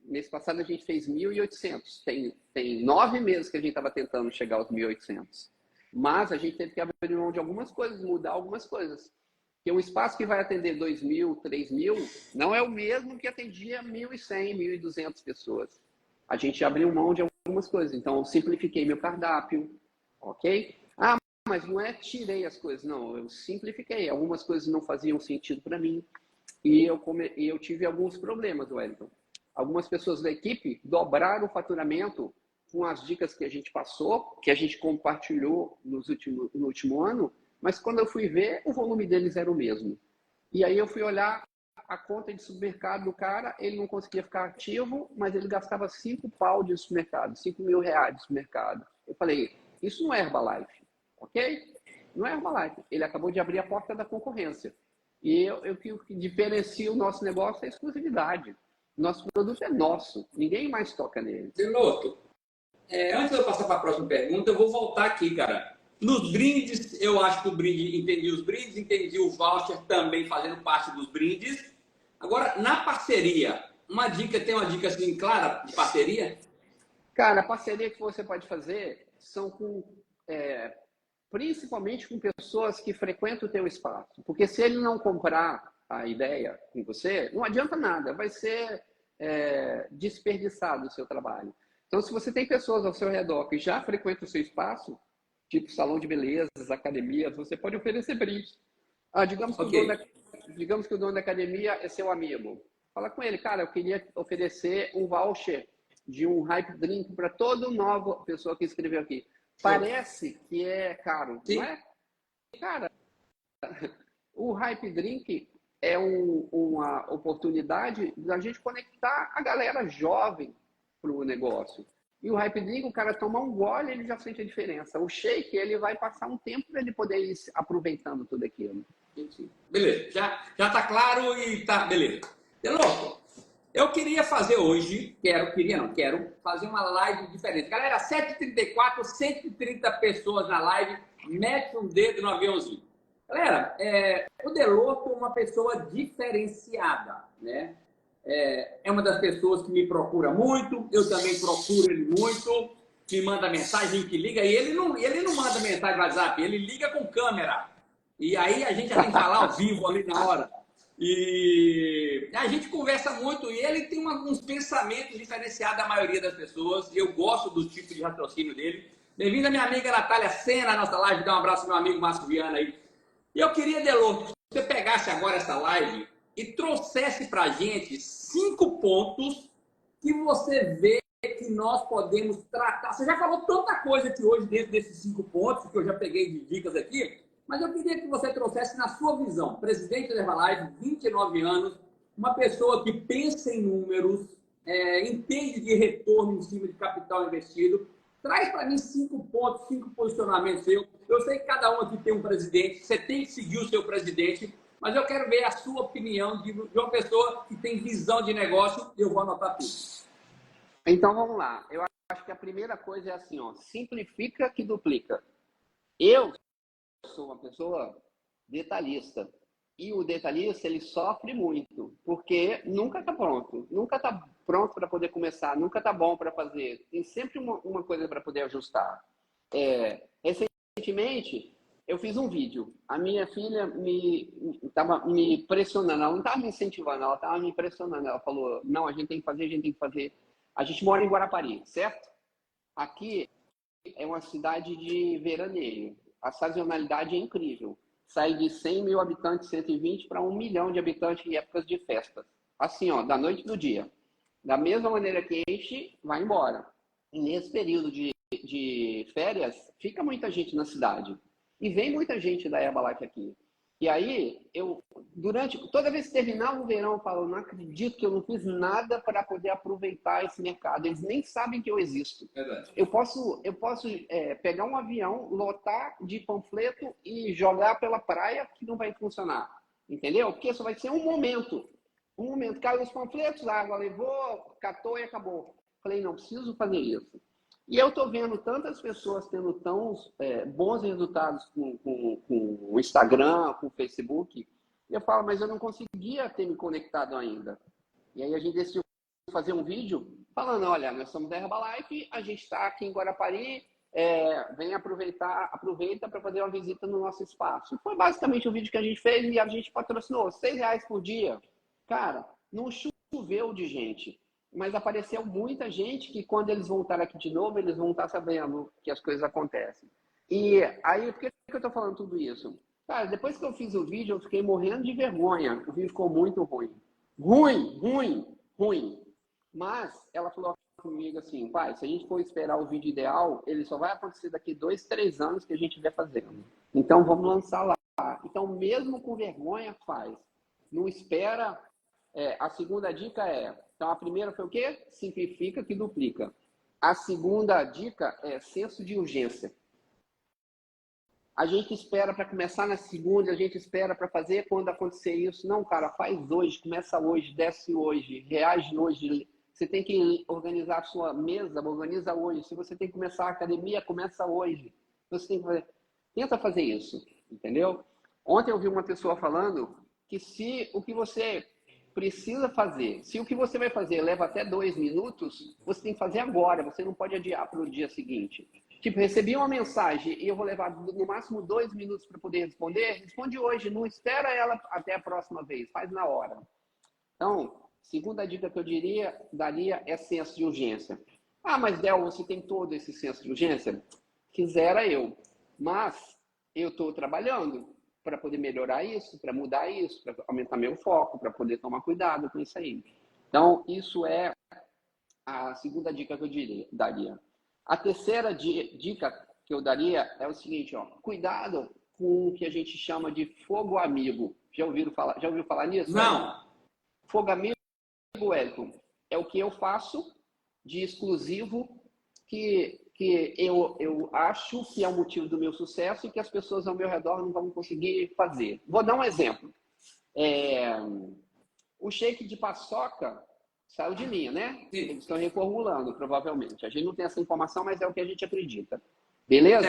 mês passado a gente fez 1.800. Tem 9 meses que a gente estava tentando chegar aos 1.800. Mas a gente teve que abrir mão de algumas coisas, mudar algumas coisas. Porque um espaço que vai atender 2.000, 3.000, não é o mesmo que atendia 1.100, 1.200 pessoas. A gente abriu mão de algumas coisas. Então, eu simplifiquei meu cardápio, ok? Ah, mas não é tirei as coisas. Não, eu simplifiquei. Algumas coisas não faziam sentido para mim. E eu tive alguns problemas, Wellington. Algumas pessoas da equipe dobraram o faturamento com as dicas que a gente passou, que a gente compartilhou no último ano, mas quando eu fui ver, o volume deles era o mesmo. E aí eu fui olhar a conta de supermercado do cara, ele não conseguia ficar ativo, mas ele gastava 5 pau de supermercado, 5.000 reais de supermercado. Eu falei, isso não é Herbalife, ok? Não é Herbalife. Ele acabou de abrir a porta da concorrência. E o que diferencia o nosso negócio é a exclusividade. Nosso produto é nosso, ninguém mais toca nele. Zeloto, antes de eu passar para a próxima pergunta, eu vou voltar aqui, cara. Nos brindes, eu acho que o brinde, entendi os brindes, entendi o voucher também fazendo parte dos brindes. Agora, na parceria, tem uma dica assim clara de parceria? Cara, a parceria que você pode fazer são principalmente com pessoas que frequentam o teu espaço. Porque se ele não comprar a ideia com você, não adianta nada, vai ser desperdiçado o seu trabalho. Então, se você tem pessoas ao seu redor que já frequentam o seu espaço, tipo salão de belezas, academias, você pode oferecer brindes. Digamos que Ok. digamos que o dono da academia é seu amigo. Fala com ele, cara, eu queria oferecer um voucher de um Hype Drink para toda nova pessoa que escreveu aqui. Show. Parece que é caro, não Sim. é? Cara, o Hype Drink é uma oportunidade da gente conectar a galera jovem para o negócio. E o Hype Drink, o cara toma um gole, ele já sente a diferença. O shake, ele vai passar um tempo para ele poder ir aproveitando tudo aquilo. Beleza, já tá claro e tá, beleza. Delô, eu queria fazer hoje, quero fazer uma live diferente. Galera, 7h34, 130 pessoas na live, mete um dedo no aviãozinho. Galera, o Delô é uma pessoa diferenciada, né? É uma das pessoas que me procura muito, eu também procuro ele muito, me manda mensagem, que liga, e ele não manda mensagem no WhatsApp, ele liga com câmera. E aí a gente já tem que falar ao vivo ali na hora. E a gente conversa muito e ele tem uns pensamentos diferenciados da maioria das pessoas. Eu gosto do tipo de raciocínio dele. Bem-vinda, minha amiga Natália Sena, na nossa live. Dá um abraço ao meu amigo Márcio Viana aí. E eu queria, Delor, que você pegasse agora essa live e trouxesse pra gente 5 pontos que você vê que nós podemos tratar. Você já falou tanta coisa aqui hoje dentro desses 5 pontos, que eu já peguei de dicas aqui, mas eu queria que você trouxesse na sua visão. Presidente da Herbalife, 29 anos, uma pessoa que pensa em números, entende de retorno em cima de capital investido. Traz para mim 5 pontos, 5 posicionamentos seus. Eu sei que cada um aqui tem um presidente, você tem que seguir o seu presidente, mas eu quero ver a sua opinião de uma pessoa que tem visão de negócio e eu vou anotar tudo. Então vamos lá. Eu acho que a primeira coisa é assim, ó, simplifica que duplica. Eu sou uma pessoa detalhista. E o detalhista, ele sofre muito, porque nunca está pronto. Nunca está pronto para poder começar, nunca está bom para fazer. Tem sempre uma coisa para poder ajustar. Recentemente, eu fiz um vídeo. A minha filha estava me pressionando. Ela não estava me incentivando, ela estava me pressionando. Ela falou, não, a gente tem que fazer, a gente tem que fazer. A gente mora em Guarapari, certo? Aqui é uma cidade de veraneio. A sazonalidade é incrível. Sai de 100 mil habitantes, 120, para 1 milhão de habitantes em épocas de festas. Assim, ó, da noite do dia. Da mesma maneira que enche, vai embora. E nesse período de férias, fica muita gente na cidade. E vem muita gente da Herbalife aqui. E aí, toda vez que terminava o verão, eu falo, não acredito que eu não fiz nada para poder aproveitar esse mercado. Eles nem sabem que eu existo. Verdade. Eu posso pegar um avião, lotar de panfleto e jogar pela praia que não vai funcionar. Entendeu? Porque só vai ser um momento. Um momento. Caiu os panfletos, a água levou, catou e acabou. Falei, não, preciso fazer isso. E eu estou vendo tantas pessoas tendo tão bons resultados com o Instagram, com o Facebook. E eu falo, mas eu não conseguia ter me conectado ainda. E aí a gente decidiu fazer um vídeo falando, olha, nós somos da Herbalife, a gente está aqui em Guarapari, vem aproveita para fazer uma visita no nosso espaço. Foi basicamente o vídeo que a gente fez e a gente patrocinou R$6 por dia. Cara, não choveu de gente. Mas apareceu muita gente que quando eles voltarem aqui de novo, eles vão estar sabendo que as coisas acontecem. E aí, por que eu estou falando tudo isso? Cara, depois que eu fiz o vídeo, eu fiquei morrendo de vergonha. O vídeo ficou muito ruim. Ruim. Mas ela falou comigo assim, pai, se a gente for esperar o vídeo ideal, ele só vai acontecer daqui 2, 3 anos que a gente estiver fazendo. Então, vamos lançar lá. Então, mesmo com vergonha, faz. Não espera... a segunda dica então a primeira foi o quê? Simplifica que duplica. A segunda dica é senso de urgência. A gente espera para começar na segunda, a gente espera para fazer quando acontecer isso. Não, cara, faz hoje, começa hoje, desce hoje, reage hoje. Você tem que organizar a sua mesa, organiza hoje. Se você tem que começar a academia, começa hoje. Você tem que fazer... Tenta fazer isso, entendeu? Ontem eu vi uma pessoa falando que se o que você precisa fazer. Se o que você vai fazer leva até 2 minutos, você tem que fazer agora, você não pode adiar para o dia seguinte. Tipo, recebi uma mensagem e eu vou levar no máximo 2 minutos para poder responder, responde hoje, não espera ela até a próxima vez, faz na hora. Então, segunda dica que eu daria é senso de urgência. Ah, mas Del, você tem todo esse senso de urgência? Quisera eu, mas eu estou trabalhando para poder melhorar isso, para mudar isso, para aumentar meu foco, para poder tomar cuidado com isso aí. Então, isso é a segunda dica que eu daria. A terceira dica que eu daria é o seguinte, ó, cuidado com o que a gente chama de fogo amigo. Já ouviu falar nisso? Não. Fogo amigo, Wellington, é o que eu faço de exclusivo que eu acho que é o motivo do meu sucesso e que as pessoas ao meu redor não vão conseguir fazer. Vou dar um exemplo. O shake de paçoca saiu de linha, né? Sim. Eles estão reformulando, provavelmente. A gente não tem essa informação, mas é o que a gente acredita. Beleza?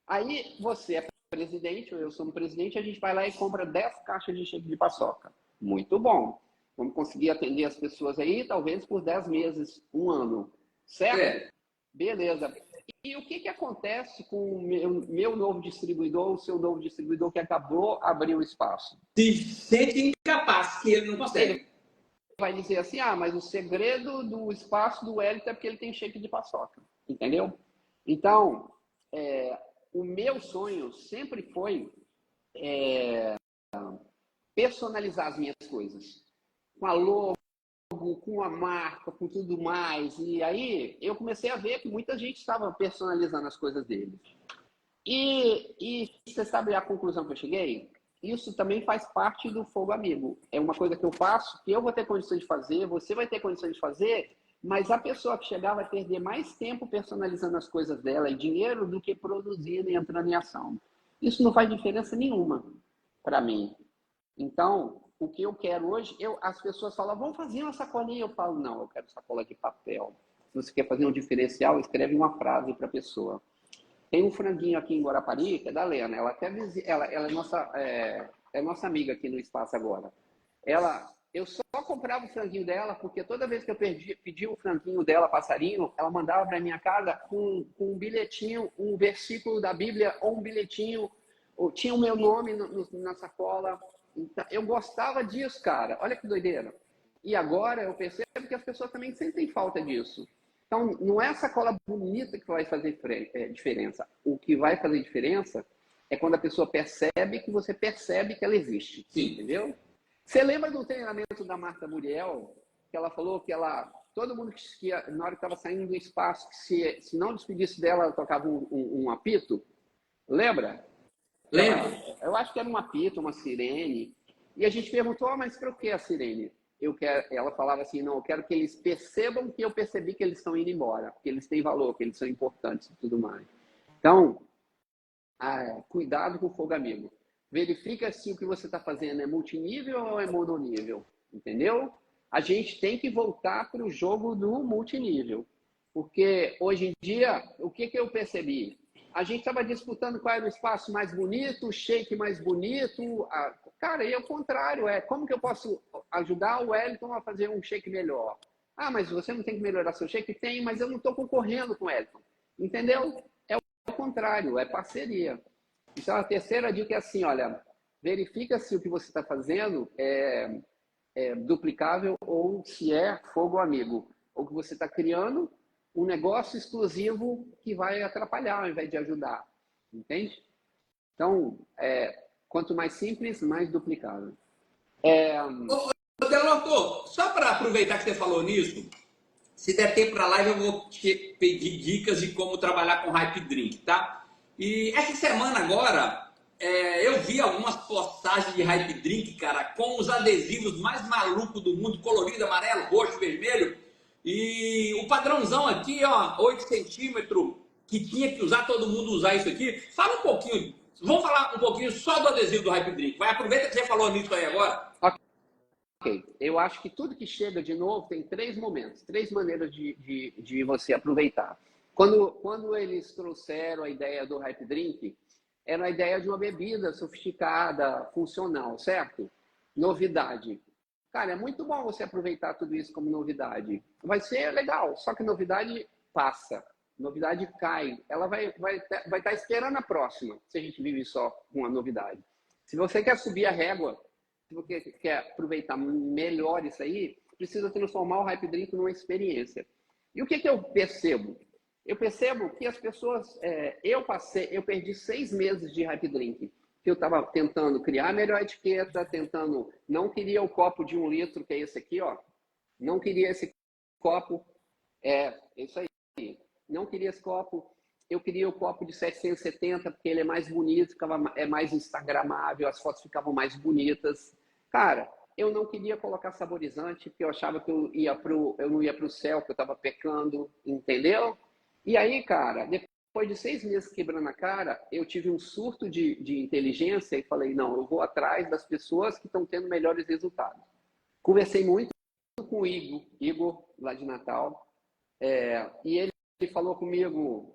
Aí você é presidente, ou eu sou um presidente, a gente vai lá e compra 10 caixas de shake de paçoca. Muito bom. Vamos conseguir atender as pessoas aí, talvez por 10 meses, 1 ano. Certo? Beleza. E o que acontece com o meu novo distribuidor, o seu novo distribuidor que acabou de abrir o espaço? Se sente incapaz, que ele não consegue. Ele vai dizer assim, mas o segredo do espaço do Wellington é porque ele tem shake de paçoca. Entendeu? Então, o meu sonho sempre foi personalizar as minhas coisas. Com a logo, com a marca, com tudo mais. E aí eu comecei a ver que muita gente estava personalizando as coisas deles. E você sabe a conclusão que eu cheguei? Isso também faz parte do fogo amigo. É uma coisa que eu faço, que eu vou ter condições de fazer, você vai ter condições de fazer, mas a pessoa que chegar vai perder mais tempo personalizando as coisas dela e dinheiro do que produzindo e entrando em ação. Isso não faz diferença nenhuma para mim. Então, o que eu quero hoje, as pessoas falam, vamos fazer uma sacolinha. Eu falo, não, eu quero sacola de papel. Se você quer fazer um diferencial, escreve uma frase para a pessoa. Tem um franguinho aqui em Guarapari, que é da Lena. Ela é nossa amiga aqui no espaço agora. Eu só comprava o franguinho dela, porque toda vez que eu pedi o franguinho dela, passarinho, ela mandava para minha casa com um bilhetinho, um versículo da Bíblia, ou um bilhetinho, ou tinha o meu nome na sacola. Então, eu gostava disso, cara. Olha que doideira. E agora eu percebo que as pessoas também sentem falta disso. Então, não é a sacola bonita que vai fazer diferença. O que vai fazer diferença é quando a pessoa percebe que você percebe que ela existe. Sim. Entendeu? Você lembra do treinamento da Marta Muriel? Que ela falou que todo mundo que na hora que estava saindo do espaço, que se não despedisse dela, ela tocava um apito? Lembra? Lembra? Eu acho que era um apito, uma sirene. E a gente perguntou, mas para que a sirene? Ela falava assim, não, eu quero que eles percebam que eu percebi que eles estão indo embora, que eles têm valor, que eles são importantes e tudo mais. Então, cuidado com o fogo amigo. Verifica se o que você está fazendo é multinível ou é mononível, entendeu? A gente tem que voltar para o jogo do multinível. Porque hoje em dia, o que eu percebi? A gente estava disputando qual era o espaço mais bonito, o shake mais bonito. Cara, e é o contrário, como que eu posso ajudar o Wellington a fazer um shake melhor? Mas você não tem que melhorar seu shake? Tem, mas eu não estou concorrendo com o Wellington. Entendeu? É o contrário, é parceria. Então, a terceira dica é assim, olha, verifica se o que você está fazendo é duplicável ou se é fogo amigo. Ou que você está criando um negócio exclusivo que vai atrapalhar ao invés de ajudar. Entende? Então, quanto mais simples, mais duplicável. Delorto, só para aproveitar que você falou nisso, se der tempo para live, eu vou te pedir dicas de como trabalhar com Hype Drink, tá? E essa semana agora, eu vi algumas postagens de Hype Drink, cara, com os adesivos mais malucos do mundo, colorido, amarelo, roxo, vermelho. E o padrãozão aqui, ó, 8 centímetros, que tinha que usar, todo mundo usar isso aqui. Fala um pouquinho, vamos falar um pouquinho só do adesivo do Hype Drink. Aproveita que você falou nisso aí agora. Ok, eu acho que tudo que chega de novo tem 3 momentos, 3 maneiras de você aproveitar. Quando eles trouxeram a ideia do Hype Drink, era a ideia de uma bebida sofisticada, funcional, certo? Novidade. Cara, é muito bom você aproveitar tudo isso como novidade. Vai ser legal, só que novidade passa, novidade cai. Ela vai estar esperando a próxima, se a gente vive só com a novidade. Se você quer subir a régua, se você quer aproveitar melhor isso aí, precisa transformar o Hype Drink numa experiência. E o que eu percebo? Eu percebo que as pessoas... eu perdi 6 meses de Hype Drink. Eu estava tentando criar a melhor etiqueta, não queria o copo de 1 litro, que é esse aqui, ó. Não queria esse copo, isso aí. Não queria esse copo. Eu queria o copo de 770, porque ele é mais bonito, é mais instagramável, as fotos ficavam mais bonitas. Cara, eu não queria colocar saborizante, porque eu achava que eu não ia para o céu, que eu estava pecando, entendeu? E aí, cara, depois de 6 meses quebrando a cara, eu tive um surto de inteligência e falei, não, eu vou atrás das pessoas que estão tendo melhores resultados. Conversei muito com o Igor lá de Natal, e ele falou comigo,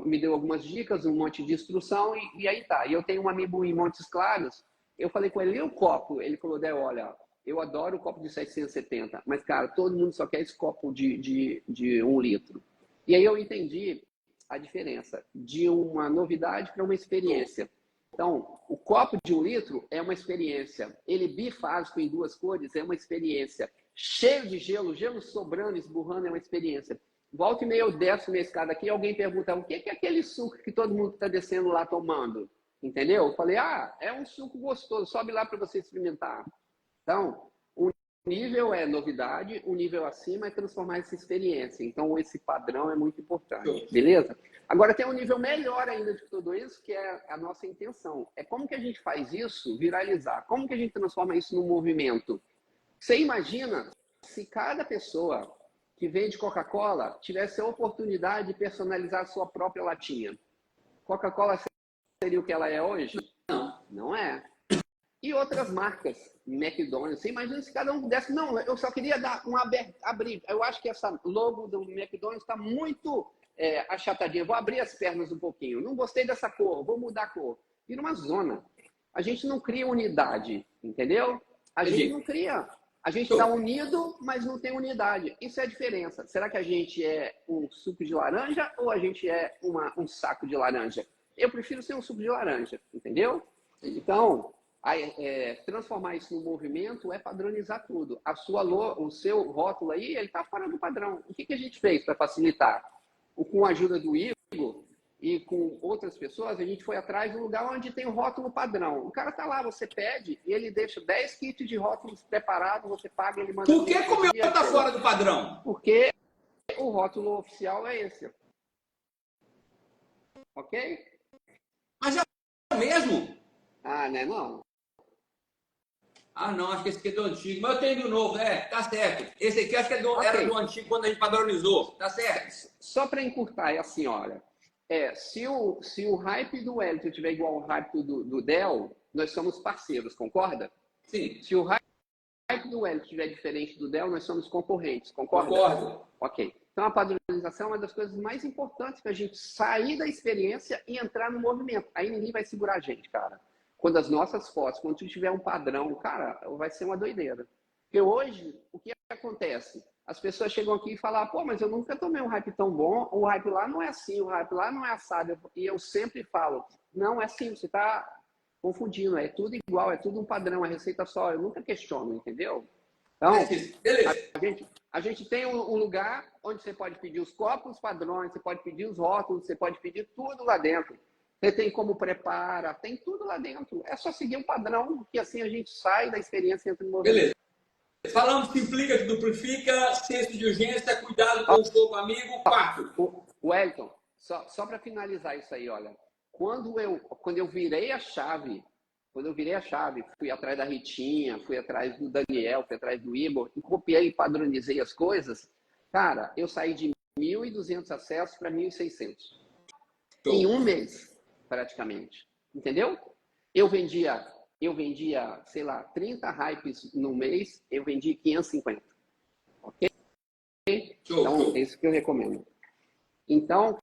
me deu algumas dicas, um monte de instrução, e aí tá. E eu tenho um amigo em Montes Claros, eu falei com ele, e o copo? Ele falou, olha, eu adoro o copo de 770, mas, cara, todo mundo só quer esse copo de 1 litro. E aí eu entendi a diferença de uma novidade para uma experiência. Então, o copo de 1 litro é uma experiência. Ele bifásico em 2 cores é uma experiência. Cheio de gelo, gelo sobrando, esburrando é uma experiência. Volta e meia eu desço na escada aqui e alguém pergunta o que é aquele suco que todo mundo está descendo lá tomando? Entendeu? Eu falei, é um suco gostoso, sobe lá para você experimentar. Então, o nível é novidade, o nível acima é transformar essa experiência. Então, esse padrão é muito importante, beleza? Agora, tem um nível melhor ainda de tudo isso, que é a nossa intenção. É como que a gente faz isso viralizar? Como que a gente transforma isso num movimento? Você imagina se cada pessoa que vende Coca-Cola tivesse a oportunidade de personalizar a sua própria latinha? Coca-Cola seria o que ela é hoje? Não, não é. E outras marcas, McDonald's, você imagina se cada um pudesse... Não, eu só queria dar abrir. Eu acho que essa logo do McDonald's está muito achatadinha. Vou abrir as pernas um pouquinho. Não gostei dessa cor, vou mudar a cor. Vira uma zona. A gente não cria unidade, entendeu? A gente não cria. A gente está unido, mas não tem unidade. Isso é a diferença. Será que a gente é um suco de laranja ou a gente é um saco de laranja? Eu prefiro ser um suco de laranja, entendeu? Então... transformar isso no movimento é padronizar tudo. O seu rótulo aí, ele está fora do padrão. O que a gente fez para facilitar? Com a ajuda do Igor e com outras pessoas, a gente foi atrás de um lugar onde tem o rótulo padrão. O cara está lá, você pede e ele deixa 10 kits de rótulos preparados, você paga, ele manda... Por que o meu está fora do padrão? Porque o rótulo oficial é esse. Ok? Mas é o mesmo? Né, não. Não, acho que esse aqui é do antigo. Mas eu tenho do novo, tá certo. Esse aqui acho que era do antigo quando a gente padronizou. Tá certo. Só para encurtar, é assim, olha. Se o hype do Wellington tiver igual ao hype do Del, nós somos parceiros, concorda? Sim. Se o hype do Wellington tiver diferente do Del, nós somos concorrentes, concorda? Concordo. Ok. Então, a padronização é uma das coisas mais importantes para a gente sair da experiência e entrar no movimento. Aí ninguém vai segurar a gente, cara. Quando as nossas fotos, quando tu tiver um padrão, cara, vai ser uma doideira. Porque hoje, o que acontece? As pessoas chegam aqui e falam, pô, mas eu nunca tomei um hype tão bom, o hype lá não é assim, o hype lá não é assado. E eu sempre falo, não é assim, você está confundindo, é tudo igual, é tudo um padrão, a receita só, eu nunca questiono, entendeu? Então, a gente tem um lugar onde você pode pedir os copos padrões, você pode pedir os rótulos, você pode pedir tudo lá dentro. Você tem como prepara, tem tudo lá dentro. É só seguir um padrão, que assim a gente sai da experiência entre o movimento. Beleza. Falamos, simplifica, que duplifica, senso de urgência, cuidado com o fogo amigo, 4. Wellington, só para finalizar isso aí, olha. Quando eu virei a chave, fui atrás da Ritinha, fui atrás do Daniel, fui atrás do Igor, e copiei e padronizei as coisas, cara, eu saí de 1.200 acessos para 1.600. Em um mês. Praticamente. Entendeu? Eu vendia, sei lá, 30 hypes no mês, eu vendi 550. Ok? Então, é isso que eu recomendo. Então,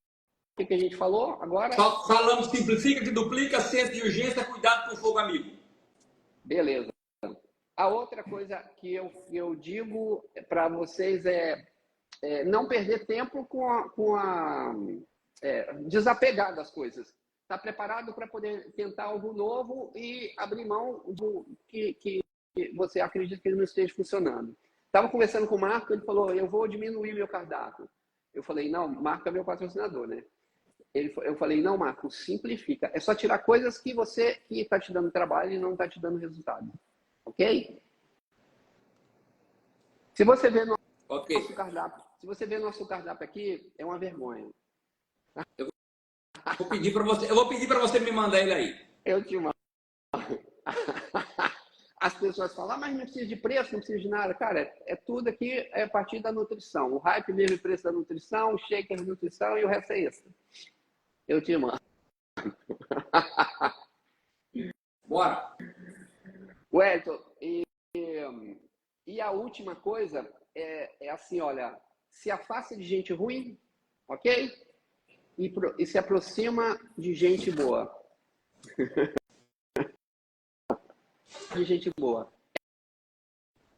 o que a gente falou agora? Falamos, simplifica, que duplica, senso de urgência, cuidado com o fogo amigo. Beleza. A outra coisa que eu digo para vocês é não perder tempo desapegar das coisas. Está preparado para poder tentar algo novo e abrir mão do que você acredita que ele não esteja funcionando. Estava conversando com o Marco, ele falou, eu vou diminuir meu cardápio. Eu falei, não, Marco é meu patrocinador, né? Eu falei, não, Marco, simplifica. É só tirar coisas que está te dando trabalho e não está te dando resultado. Ok? Se você vê nosso cardápio, se você vê nosso cardápio aqui, é uma vergonha. Eu vou pedir para você me mandar ele aí. Eu te mando. As pessoas falam, mas não precisa de preço, não precisa de nada. Cara, tudo aqui é a partir da nutrição. O hype mesmo é preço da nutrição, o shaker de nutrição e o resto é extra. Eu te mando. Bora. Wellington, e a última coisa é assim, olha, se afasta de gente ruim, ok? E se aproxima de gente boa. De gente boa.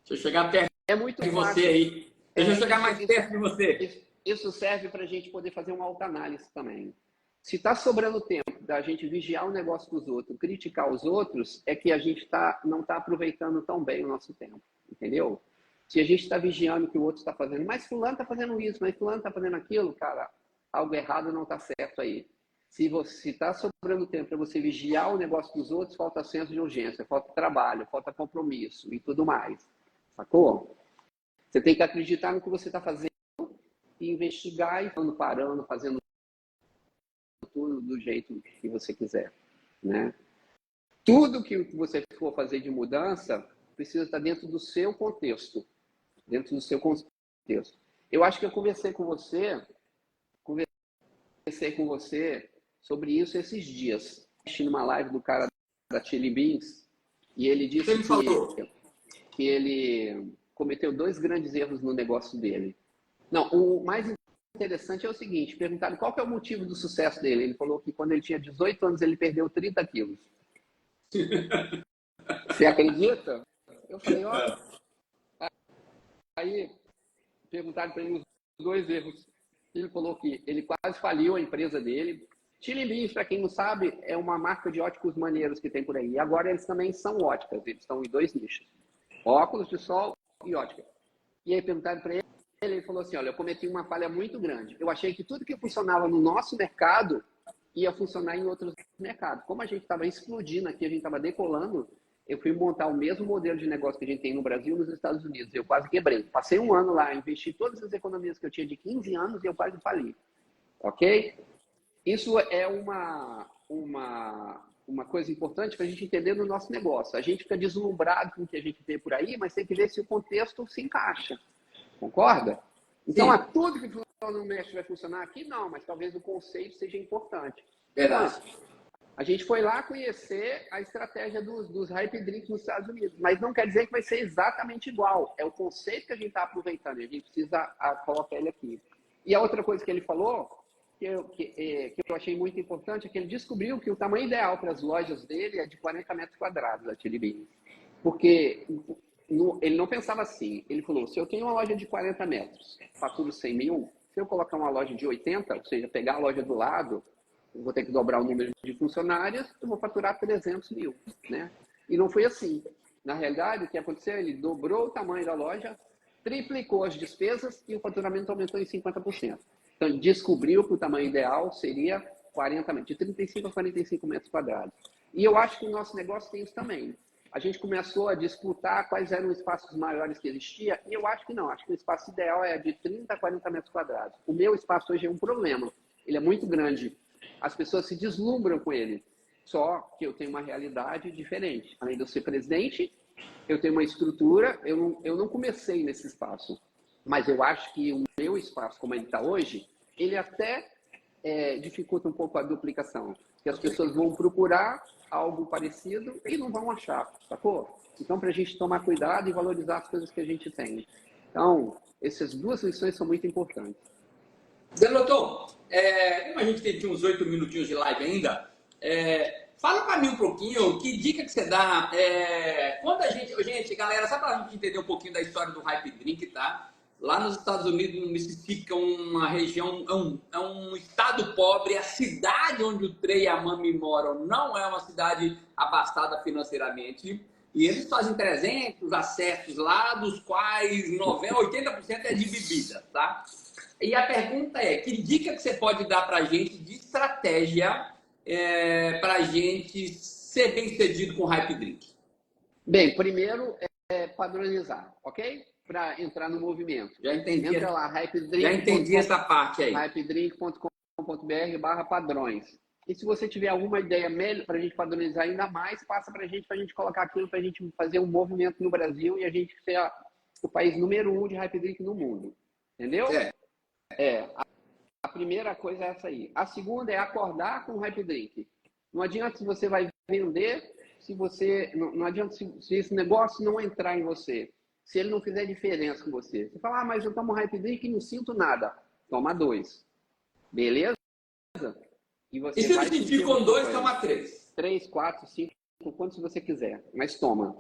Deixa eu chegar perto muito de fácil. você aí. Deixa eu chegar mais perto de você. Isso serve para a gente poder fazer uma autoanálise também. Se está sobrando tempo da gente vigiar o negócio dos outros, criticar os outros, é que a gente não está aproveitando tão bem o nosso tempo, entendeu? Se a gente está vigiando o que o outro está fazendo, mas fulano está fazendo isso, mas fulano está fazendo aquilo, cara, algo errado não está certo aí. Se está sobrando tempo para você vigiar o negócio dos outros, falta senso de urgência, falta trabalho, falta compromisso e tudo mais. Sacou? Você tem que acreditar no que você está fazendo e investigar e parando, fazendo tudo do jeito que você quiser, né? Tudo que você for fazer de mudança precisa estar dentro do seu contexto, Eu acho que eu conversei com você sobre isso esses dias. Assisti numa live do cara da Chili Beans e ele disse que ele cometeu 2 grandes erros no negócio dele. Não, o mais interessante é o seguinte, perguntaram qual que é o motivo do sucesso dele. Ele falou que quando ele tinha 18 anos ele perdeu 30 quilos. Você acredita? Eu falei, ó. Aí perguntaram para ele os 2 erros. Ele falou que ele quase faliu a empresa dele. Chili Beans, para quem não sabe, é uma marca de óticos maneiros que tem por aí. E agora eles também são óticas, eles estão em 2 nichos. Óculos de sol e ótica. E aí perguntaram para ele falou assim, olha, eu cometi uma falha muito grande. Eu achei que tudo que funcionava no nosso mercado ia funcionar em outros mercados. Como a gente estava explodindo aqui, a gente estava decolando, eu fui montar o mesmo modelo de negócio que a gente tem no Brasil e nos Estados Unidos. Eu quase quebrei. Passei 1 ano lá, investi todas as economias que eu tinha de 15 anos e eu quase fali. Ok? Isso é uma coisa importante para a gente entender no nosso negócio. A gente fica deslumbrado com o que a gente vê por aí, mas tem que ver se o contexto se encaixa. Concorda? Então, tudo que funciona no México vai funcionar aqui? Não, mas talvez o conceito seja importante. Verdade. Então, a gente foi lá conhecer a estratégia dos hype drinks nos Estados Unidos, mas não quer dizer que vai ser exatamente igual. É o conceito que a gente está aproveitando e a gente precisa colocar ele aqui. E a outra coisa que ele falou, que eu achei muito importante, é que ele descobriu que o tamanho ideal para as lojas dele é de 40 metros quadrados, a Chili Beans. Porque ele não pensava assim. Ele falou, se eu tenho uma loja de 40 metros, faturo 100 mil, se eu colocar uma loja de 80, ou seja, pegar a loja do lado, eu vou ter que dobrar o número de funcionários, eu vou faturar 300 mil, né? E não foi assim. Na realidade, o que aconteceu? Ele dobrou o tamanho da loja, triplicou as despesas e o faturamento aumentou em 50%. Então, ele descobriu que o tamanho ideal seria 40 metros, de 35 a 45 metros quadrados. E eu acho que o nosso negócio tem isso também. A gente começou a disputar quais eram os espaços maiores que existia, e eu acho que não. Acho que o espaço ideal é de 30 a 40 metros quadrados. O meu espaço hoje é um problema. Ele é muito grande. As pessoas se deslumbram com ele. Só que eu tenho uma realidade diferente. Além de eu ser presidente, eu tenho uma estrutura. Eu não comecei nesse espaço. Mas eu acho que o meu espaço, como ele está hoje, ele até dificulta um pouco a duplicação. Porque as pessoas vão procurar algo parecido e não vão achar, sacou? Então, para a gente tomar cuidado e valorizar as coisas que a gente tem. Então, essas 2 lições são muito importantes. Zé Loton, como a gente tem uns 8 minutinhos de live ainda, Fala para mim um pouquinho, que dica que você dá? Quando a gente, galera, só para a gente entender um pouquinho da história do Hype Drink, tá? Lá nos Estados Unidos, no Mississippi, que é uma região, é um estado pobre, a cidade onde o Trey e a Mami moram não é uma cidade abastada financeiramente. E eles fazem 300 acessos lá, dos quais 90, 80% é de bebida, tá? E a pergunta é, que dica que você pode dar para a gente de estratégia para a gente ser bem sucedido com o Hype Drink? Bem, primeiro é padronizar, ok? Para entrar no movimento. Já entendi. Entra lá, Já entendi essa parte aí. hypedrink.com.br/padrões. E se você tiver alguma ideia melhor para a gente padronizar ainda mais, passa para a gente colocar aquilo, para a gente fazer um movimento no Brasil e a gente ser o país número 1 de Hype Drink no mundo. Entendeu? A primeira coisa é essa aí. A segunda é acordar com o Hype Drink. Não adianta se você vai vender, não adianta se esse negócio não entrar em você, se ele não fizer diferença com você. Você fala, mas eu tomo Hype Drink e não sinto nada. Toma 2. Beleza? E se eu sentir com 2, toma 3. 3, 4, 5, quantos você quiser. Mas toma.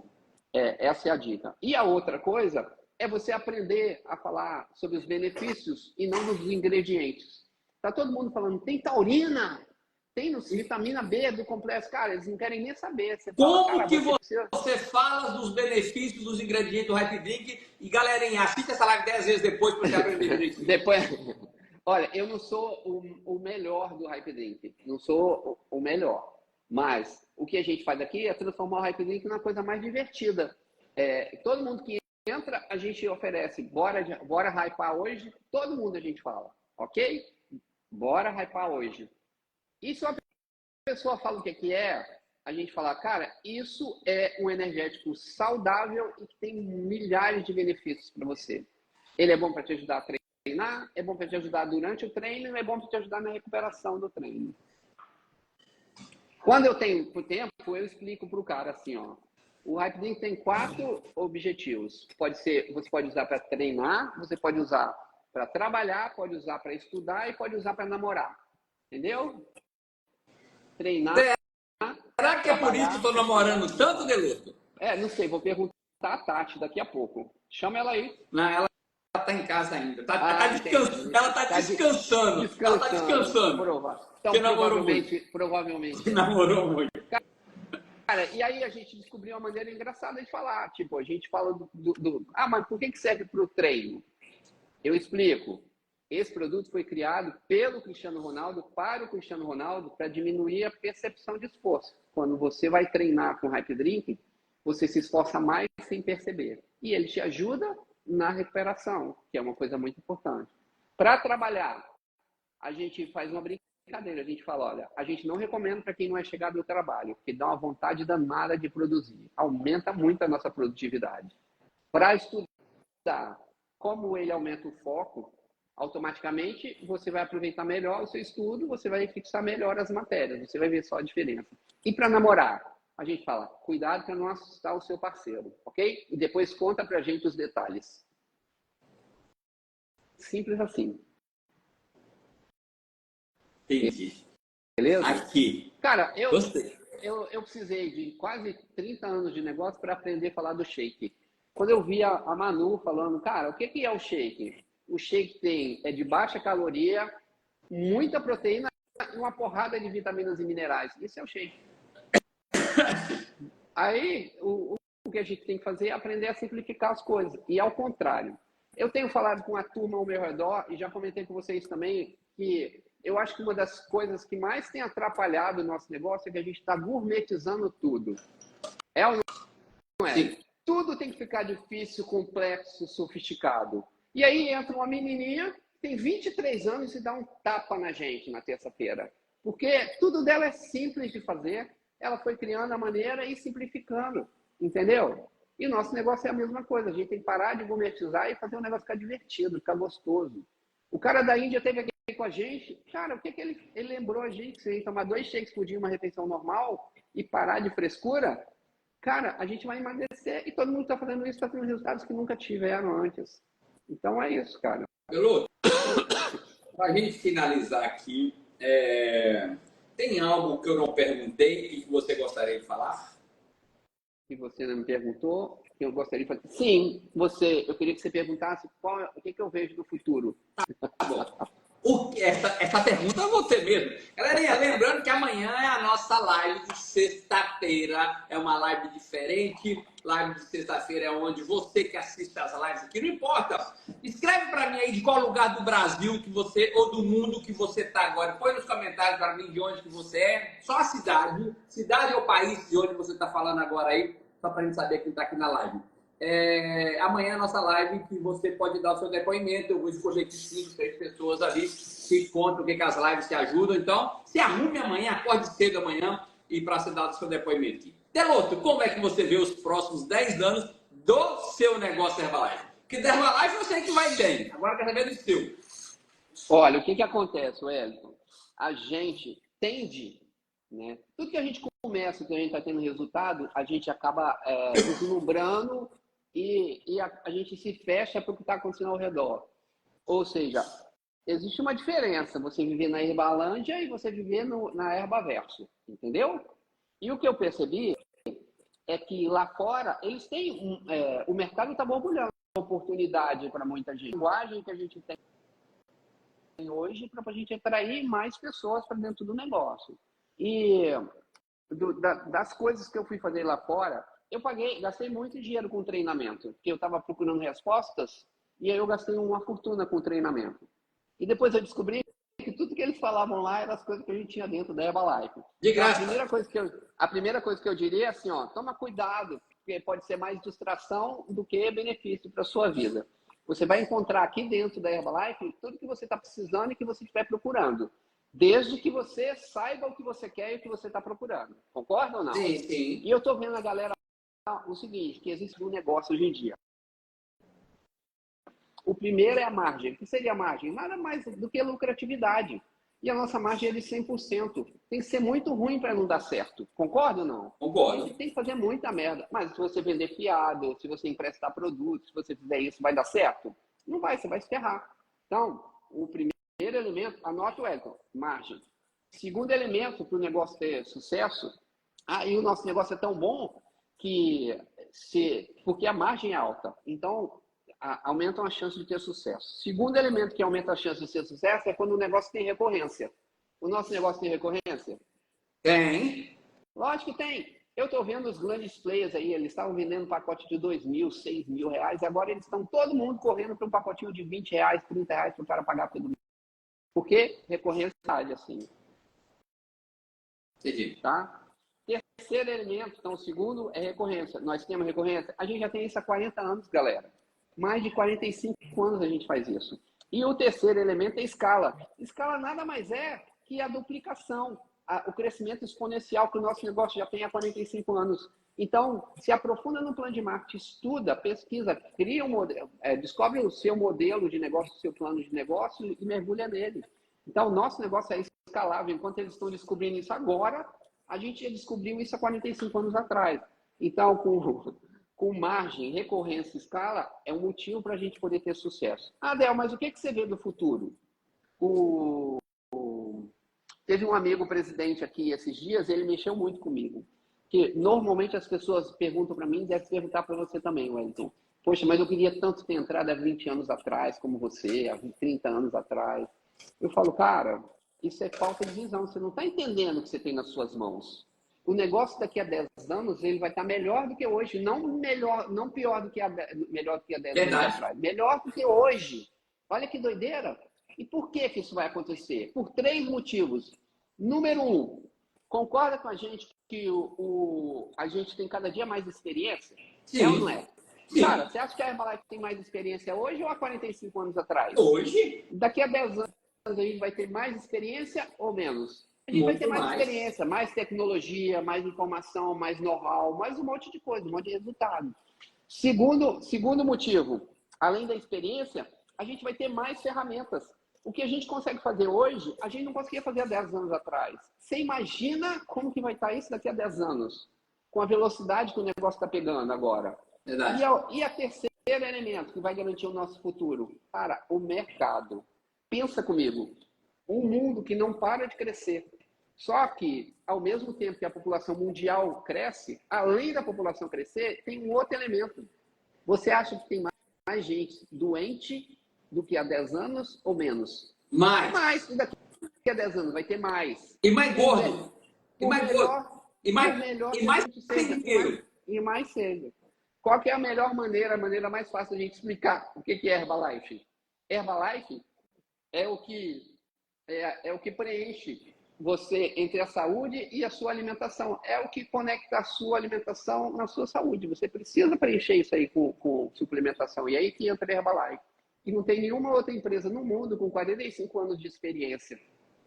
Essa é a dica. E a outra coisa é você aprender a falar sobre os benefícios e não dos ingredientes. Tá todo mundo falando, tem taurina, tem vitamina B do complexo. Cara, eles não querem nem saber. Você fala, como que você fala dos benefícios dos ingredientes do Hype Drink e, galerinha, assiste essa live 10 vezes depois para você aprender direitinho. Depois... Olha, eu não sou o melhor do Hype Drink. Não sou o melhor. Mas o que a gente faz aqui é transformar o Hype Drink numa coisa mais divertida. Todo mundo que entra, a gente oferece, bora hypar hoje, todo mundo a gente fala, ok? Bora hypar hoje. E se uma pessoa fala o que é, a gente fala, cara, isso é um energético saudável e que tem milhares de benefícios para você. Ele é bom para te ajudar a treinar, é bom para te ajudar durante o treino, é bom para te ajudar na recuperação do treino. Quando eu tenho tempo, eu explico para o cara assim, ó. O Hype Drink tem 4 objetivos. Você pode usar para treinar, você pode usar para trabalhar, pode usar para estudar e pode usar para namorar. Entendeu? Treinar. Será que é por isso que eu estou namorando tanto, Deluto? Não sei, vou perguntar a Tati daqui a pouco. Chama ela aí. Não, ela está em casa ainda. Ela está descansando. Ela está descansando. Então, provavelmente. Namorou muito. Cara, e aí a gente descobriu uma maneira engraçada de falar. Tipo, a gente fala mas por que serve para o treino? Eu explico. Esse produto foi criado pelo Cristiano Ronaldo, para o Cristiano Ronaldo, para diminuir a percepção de esforço. Quando você vai treinar com Hype Drink, você se esforça mais sem perceber. E ele te ajuda na recuperação, que é uma coisa muito importante. Para trabalhar, a gente faz uma brincadeira. A gente fala, olha, a gente não recomenda para quem não é chegado do trabalho, porque dá uma vontade danada de produzir. Aumenta muito a nossa produtividade. Para estudar, como ele aumenta o foco, automaticamente você vai aproveitar melhor o seu estudo, você vai fixar melhor as matérias, você vai ver só a diferença. E para namorar, a gente fala, cuidado para não assustar o seu parceiro, ok? E depois conta pra gente os detalhes. Simples assim. Entendi. Beleza? Aqui. Cara, Gostei. Eu precisei de quase 30 anos de negócio para aprender a falar do shake. Quando eu vi a Manu falando, cara, o que é o shake? O shake é de baixa caloria, muita proteína e uma porrada de vitaminas e minerais. Isso é o shake. Aí, o que a gente tem que fazer é aprender a simplificar as coisas. E ao contrário. Eu tenho falado com a turma ao meu redor, e já comentei com vocês também, que eu acho que uma das coisas que mais tem atrapalhado o nosso negócio é que a gente está gourmetizando tudo. É ou não é? Sim. Tudo tem que ficar difícil, complexo, sofisticado. E aí entra uma menininha, tem 23 anos e dá um tapa na gente na terça-feira. Porque tudo dela é simples de fazer, ela foi criando a maneira e simplificando, entendeu? E o nosso negócio é a mesma coisa, a gente tem que parar de gourmetizar e fazer o negócio ficar divertido, ficar gostoso. O cara da Índia teve aqui com a gente, cara, o que ele lembrou a gente? Se a gente tomar 2 shakes por dia, uma refeição normal, e parar de frescura, cara, a gente vai emagrecer e todo mundo está fazendo isso, está tendo resultados que nunca tiveram antes. Então é isso, cara. Peludo, para a gente finalizar aqui, Tem algo que eu não perguntei e que você gostaria de falar? Que você não me perguntou, que eu gostaria de fazer. Sim, eu queria que você perguntasse o que eu vejo no futuro. Tá bom. Essa pergunta é você mesmo. Galerinha, lembrando que amanhã é a nossa live de sexta-feira. É uma live diferente. Live de sexta-feira é onde você que assiste as lives aqui, não importa. Escreve para mim aí de qual lugar do Brasil que você, ou do mundo que você está agora. Põe nos comentários para mim de onde que você é. Só a cidade. Cidade ou país de onde você está falando agora aí. Só para a gente saber quem está aqui na live. Amanhã é a nossa live que você pode dar o seu depoimento. Eu vou escolher aqui 5, 6 pessoas ali que contam o que as lives te ajudam. Então, se arrume amanhã, acorde cedo amanhã e para você dar o seu depoimento aqui. Deloto, como é que você vê os próximos 10 anos do seu negócio Herbalife? Porque da Herbalife eu sei que vai bem. Agora eu quero saber do seu. Olha, o que acontece, Wellington? A gente tende, né? Tudo que a gente começa, que a gente está tendo resultado, a gente acaba deslumbrando e a gente se fecha para o que está acontecendo ao redor. Ou seja, existe uma diferença você viver na Herbalândia e você viver na Herbaverso, entendeu? E o que eu percebi é que lá fora eles têm o mercado está borbulhando, oportunidade para muita gente. A linguagem que a gente tem hoje para a gente atrair mais pessoas para dentro do negócio. E das coisas que eu fui fazer lá fora, gastei muito dinheiro com treinamento, porque eu estava procurando respostas e aí eu gastei uma fortuna com treinamento. E depois eu descobri que tudo que eles falavam lá eram as coisas que a gente tinha dentro da Herbalife. De graça. Então, a primeira coisa que eu diria é assim, ó, toma cuidado, porque pode ser mais distração do que benefício para a sua vida. Você vai encontrar aqui dentro da Herbalife tudo que você está precisando e que você estiver procurando. Desde que você saiba o que você quer e o que você está procurando. Concorda ou não? Sim, sim. E eu estou vendo a galera o seguinte, que existe um negócio hoje em dia. O primeiro é a margem. O que seria a margem? Nada mais do que a lucratividade. E a nossa margem é de 100%. Tem que ser muito ruim para não dar certo. Concorda ou não? Concordo. A gente tem que fazer muita merda. Mas se você vender fiado, se você emprestar produtos, se você fizer isso, vai dar certo? Não vai, você vai se ferrar. Então, o primeiro elemento, anota o Elton, margem. Segundo elemento para o negócio ter sucesso, e o nosso negócio é tão bom porque a margem é alta. Então, aumentam a chance de ter sucesso. Segundo elemento que aumenta a chance de ter sucesso é quando o negócio tem recorrência. O nosso negócio tem recorrência? Tem. Lógico que tem. Eu estou vendo os grandes players aí, eles estavam vendendo pacote de R$2.000, R$6.000, e agora eles estão todo mundo correndo para um pacotinho de R$20, R$30 para o cara pagar todo mundo. Porque recorrência assim. Entendi. Tá? Terceiro elemento, então o segundo é recorrência. Nós temos recorrência. A gente já tem isso há 40 anos, galera. Mais de 45 anos a gente faz isso. E o terceiro elemento é escala. Escala nada mais é que a duplicação, o crescimento exponencial que o nosso negócio já tem há 45 anos. Então, se aprofunda no plano de marketing, estuda, pesquisa, cria um modelo, descobre o seu modelo de negócio, o seu plano de negócio e mergulha nele. Então, o nosso negócio é escalável. Enquanto eles estão descobrindo isso agora, a gente já descobriu isso há 45 anos atrás. Então, com margem, recorrência e escala, é um motivo para a gente poder ter sucesso. Del, mas o que você vê do futuro? Teve um amigo presidente aqui esses dias, ele mexeu muito comigo. Que normalmente as pessoas perguntam para mim, deve perguntar para você também, Wellington. Poxa, mas eu queria tanto ter entrado há 20 anos atrás, como você, há 30 anos atrás. Eu falo, cara, isso é falta de visão. Você não está entendendo o que você tem nas suas mãos. O negócio daqui a 10 anos, ele vai estar melhor do que hoje. Não pior do que melhor do que há 10 anos atrás. Melhor do que hoje. Olha que doideira. E por que isso vai acontecer? Por 3 motivos. Número 1, concorda com a gente que a gente tem cada dia mais experiência? Sim. É ou não é? Sim. Cara, você acha que a Herbalife tem mais experiência hoje ou há 45 anos atrás? Hoje? Daqui a 10 anos a gente vai ter mais experiência ou menos? A gente vai ter mais experiência, mais tecnologia, mais informação, mais know-how, mais um monte de coisa, um monte de resultado. Segundo motivo, além da experiência, a gente vai ter mais ferramentas. O que a gente consegue fazer hoje, a gente não conseguia fazer há 10 anos atrás. Você imagina como que vai estar isso daqui a 10 anos? Com a velocidade que o negócio está pegando agora. Verdade. E a terceiro elemento que vai garantir o nosso futuro? Cara, o mercado. Pensa comigo. Um mundo que não para de crescer. Só que, ao mesmo tempo que a população mundial cresce, além da população crescer, tem um outro elemento. Você acha que tem mais gente doente do que há 10 anos ou menos? Mais. Mais. E daqui a 10 anos vai ter mais. E mais gordo. E Por mais melhor, gordo. E mais, por melhor e que mais a gente sem seja, dinheiro. e mais seja. Qual que é a melhor maneira, a maneira mais fácil de a gente explicar o que é Herbalife? Herbalife é o que preenche você entre a saúde e a sua alimentação. É o que conecta a sua alimentação na sua saúde. Você precisa preencher isso aí com suplementação. E aí que entra a Herbalife. E não tem nenhuma outra empresa no mundo com 45 anos de experiência.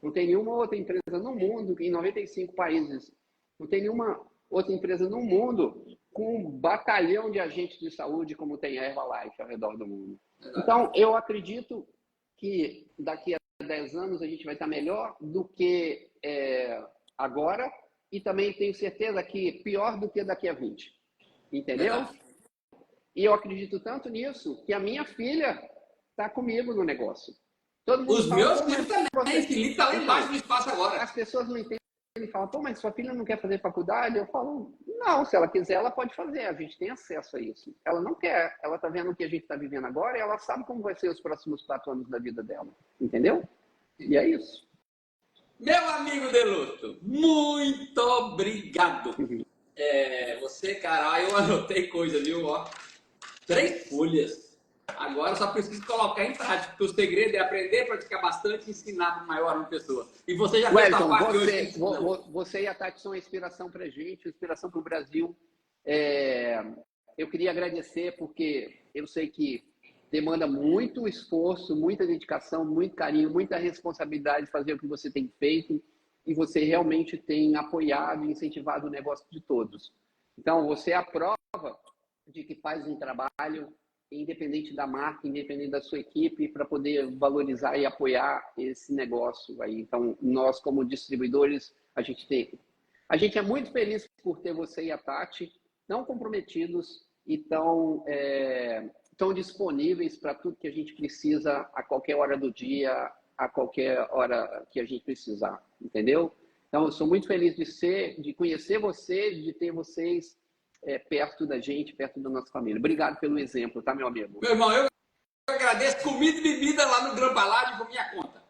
Não tem nenhuma outra empresa no mundo em 95 países. Não tem nenhuma outra empresa no mundo com um batalhão de agentes de saúde como tem a Herbalife ao redor do mundo. Então, eu acredito que daqui a 10 anos a gente vai estar melhor do que agora e também tenho certeza que pior do que daqui a 20. Entendeu? E eu acredito tanto nisso que a minha filha está comigo no negócio. Todo mundo Os fala, meus filhos também. O Felipe está lá embaixo no espaço agora. As pessoas não entendem. Ele fala, pô, mas sua filha não quer fazer faculdade? Eu falo, não, se ela quiser, ela pode fazer, a gente tem acesso a isso. Ela não quer, ela está vendo o que a gente está vivendo agora e ela sabe como vai ser os próximos 4 anos da vida dela, entendeu? E é isso. Meu amigo Deluto, muito obrigado. Você, cara, eu anotei coisa, viu? Ó, 3 folhas. Agora eu só preciso colocar em prática, porque o segredo é aprender, praticar bastante e ensinar para maior uma pessoa. E você já fez a parte hoje. Você e a Tati são uma inspiração para a gente, inspiração para o Brasil. Eu queria agradecer, porque eu sei que demanda muito esforço, muita dedicação, muito carinho, muita responsabilidade de fazer o que você tem feito e você realmente tem apoiado e incentivado o negócio de todos. Então, você é a prova de que faz um trabalho independente da marca, independente da sua equipe, para poder valorizar e apoiar esse negócio aí. Então, nós como distribuidores, a gente é muito feliz por ter você e a Tati tão comprometidos e tão disponíveis para tudo que a gente precisa a qualquer hora do dia, a qualquer hora que a gente precisar, entendeu? Então, eu sou muito feliz de conhecer vocês, de ter vocês perto da gente, perto da nossa família. Obrigado pelo exemplo, tá, meu amigo? Meu irmão, eu agradeço. Comida e bebida lá no Grambalade por minha conta.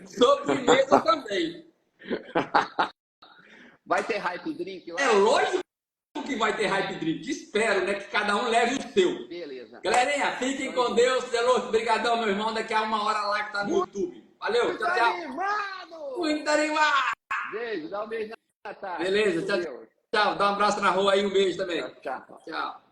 Sobremesa também. Vai ter hype drink lá? É lógico que vai ter hype drink. Espero, né? Que cada um leve o seu. Beleza. Galerinha, fiquem com Deus. Deloto, brigadão, meu irmão. Daqui a 1 hora lá que tá no YouTube. Valeu, muito tchau, tchau. Animado! Muito animado! Beijo, dá um beijo na Tati. Beleza, tchau, tchau. Dá um abraço na rua aí, um beijo também. Tchau. Tchau.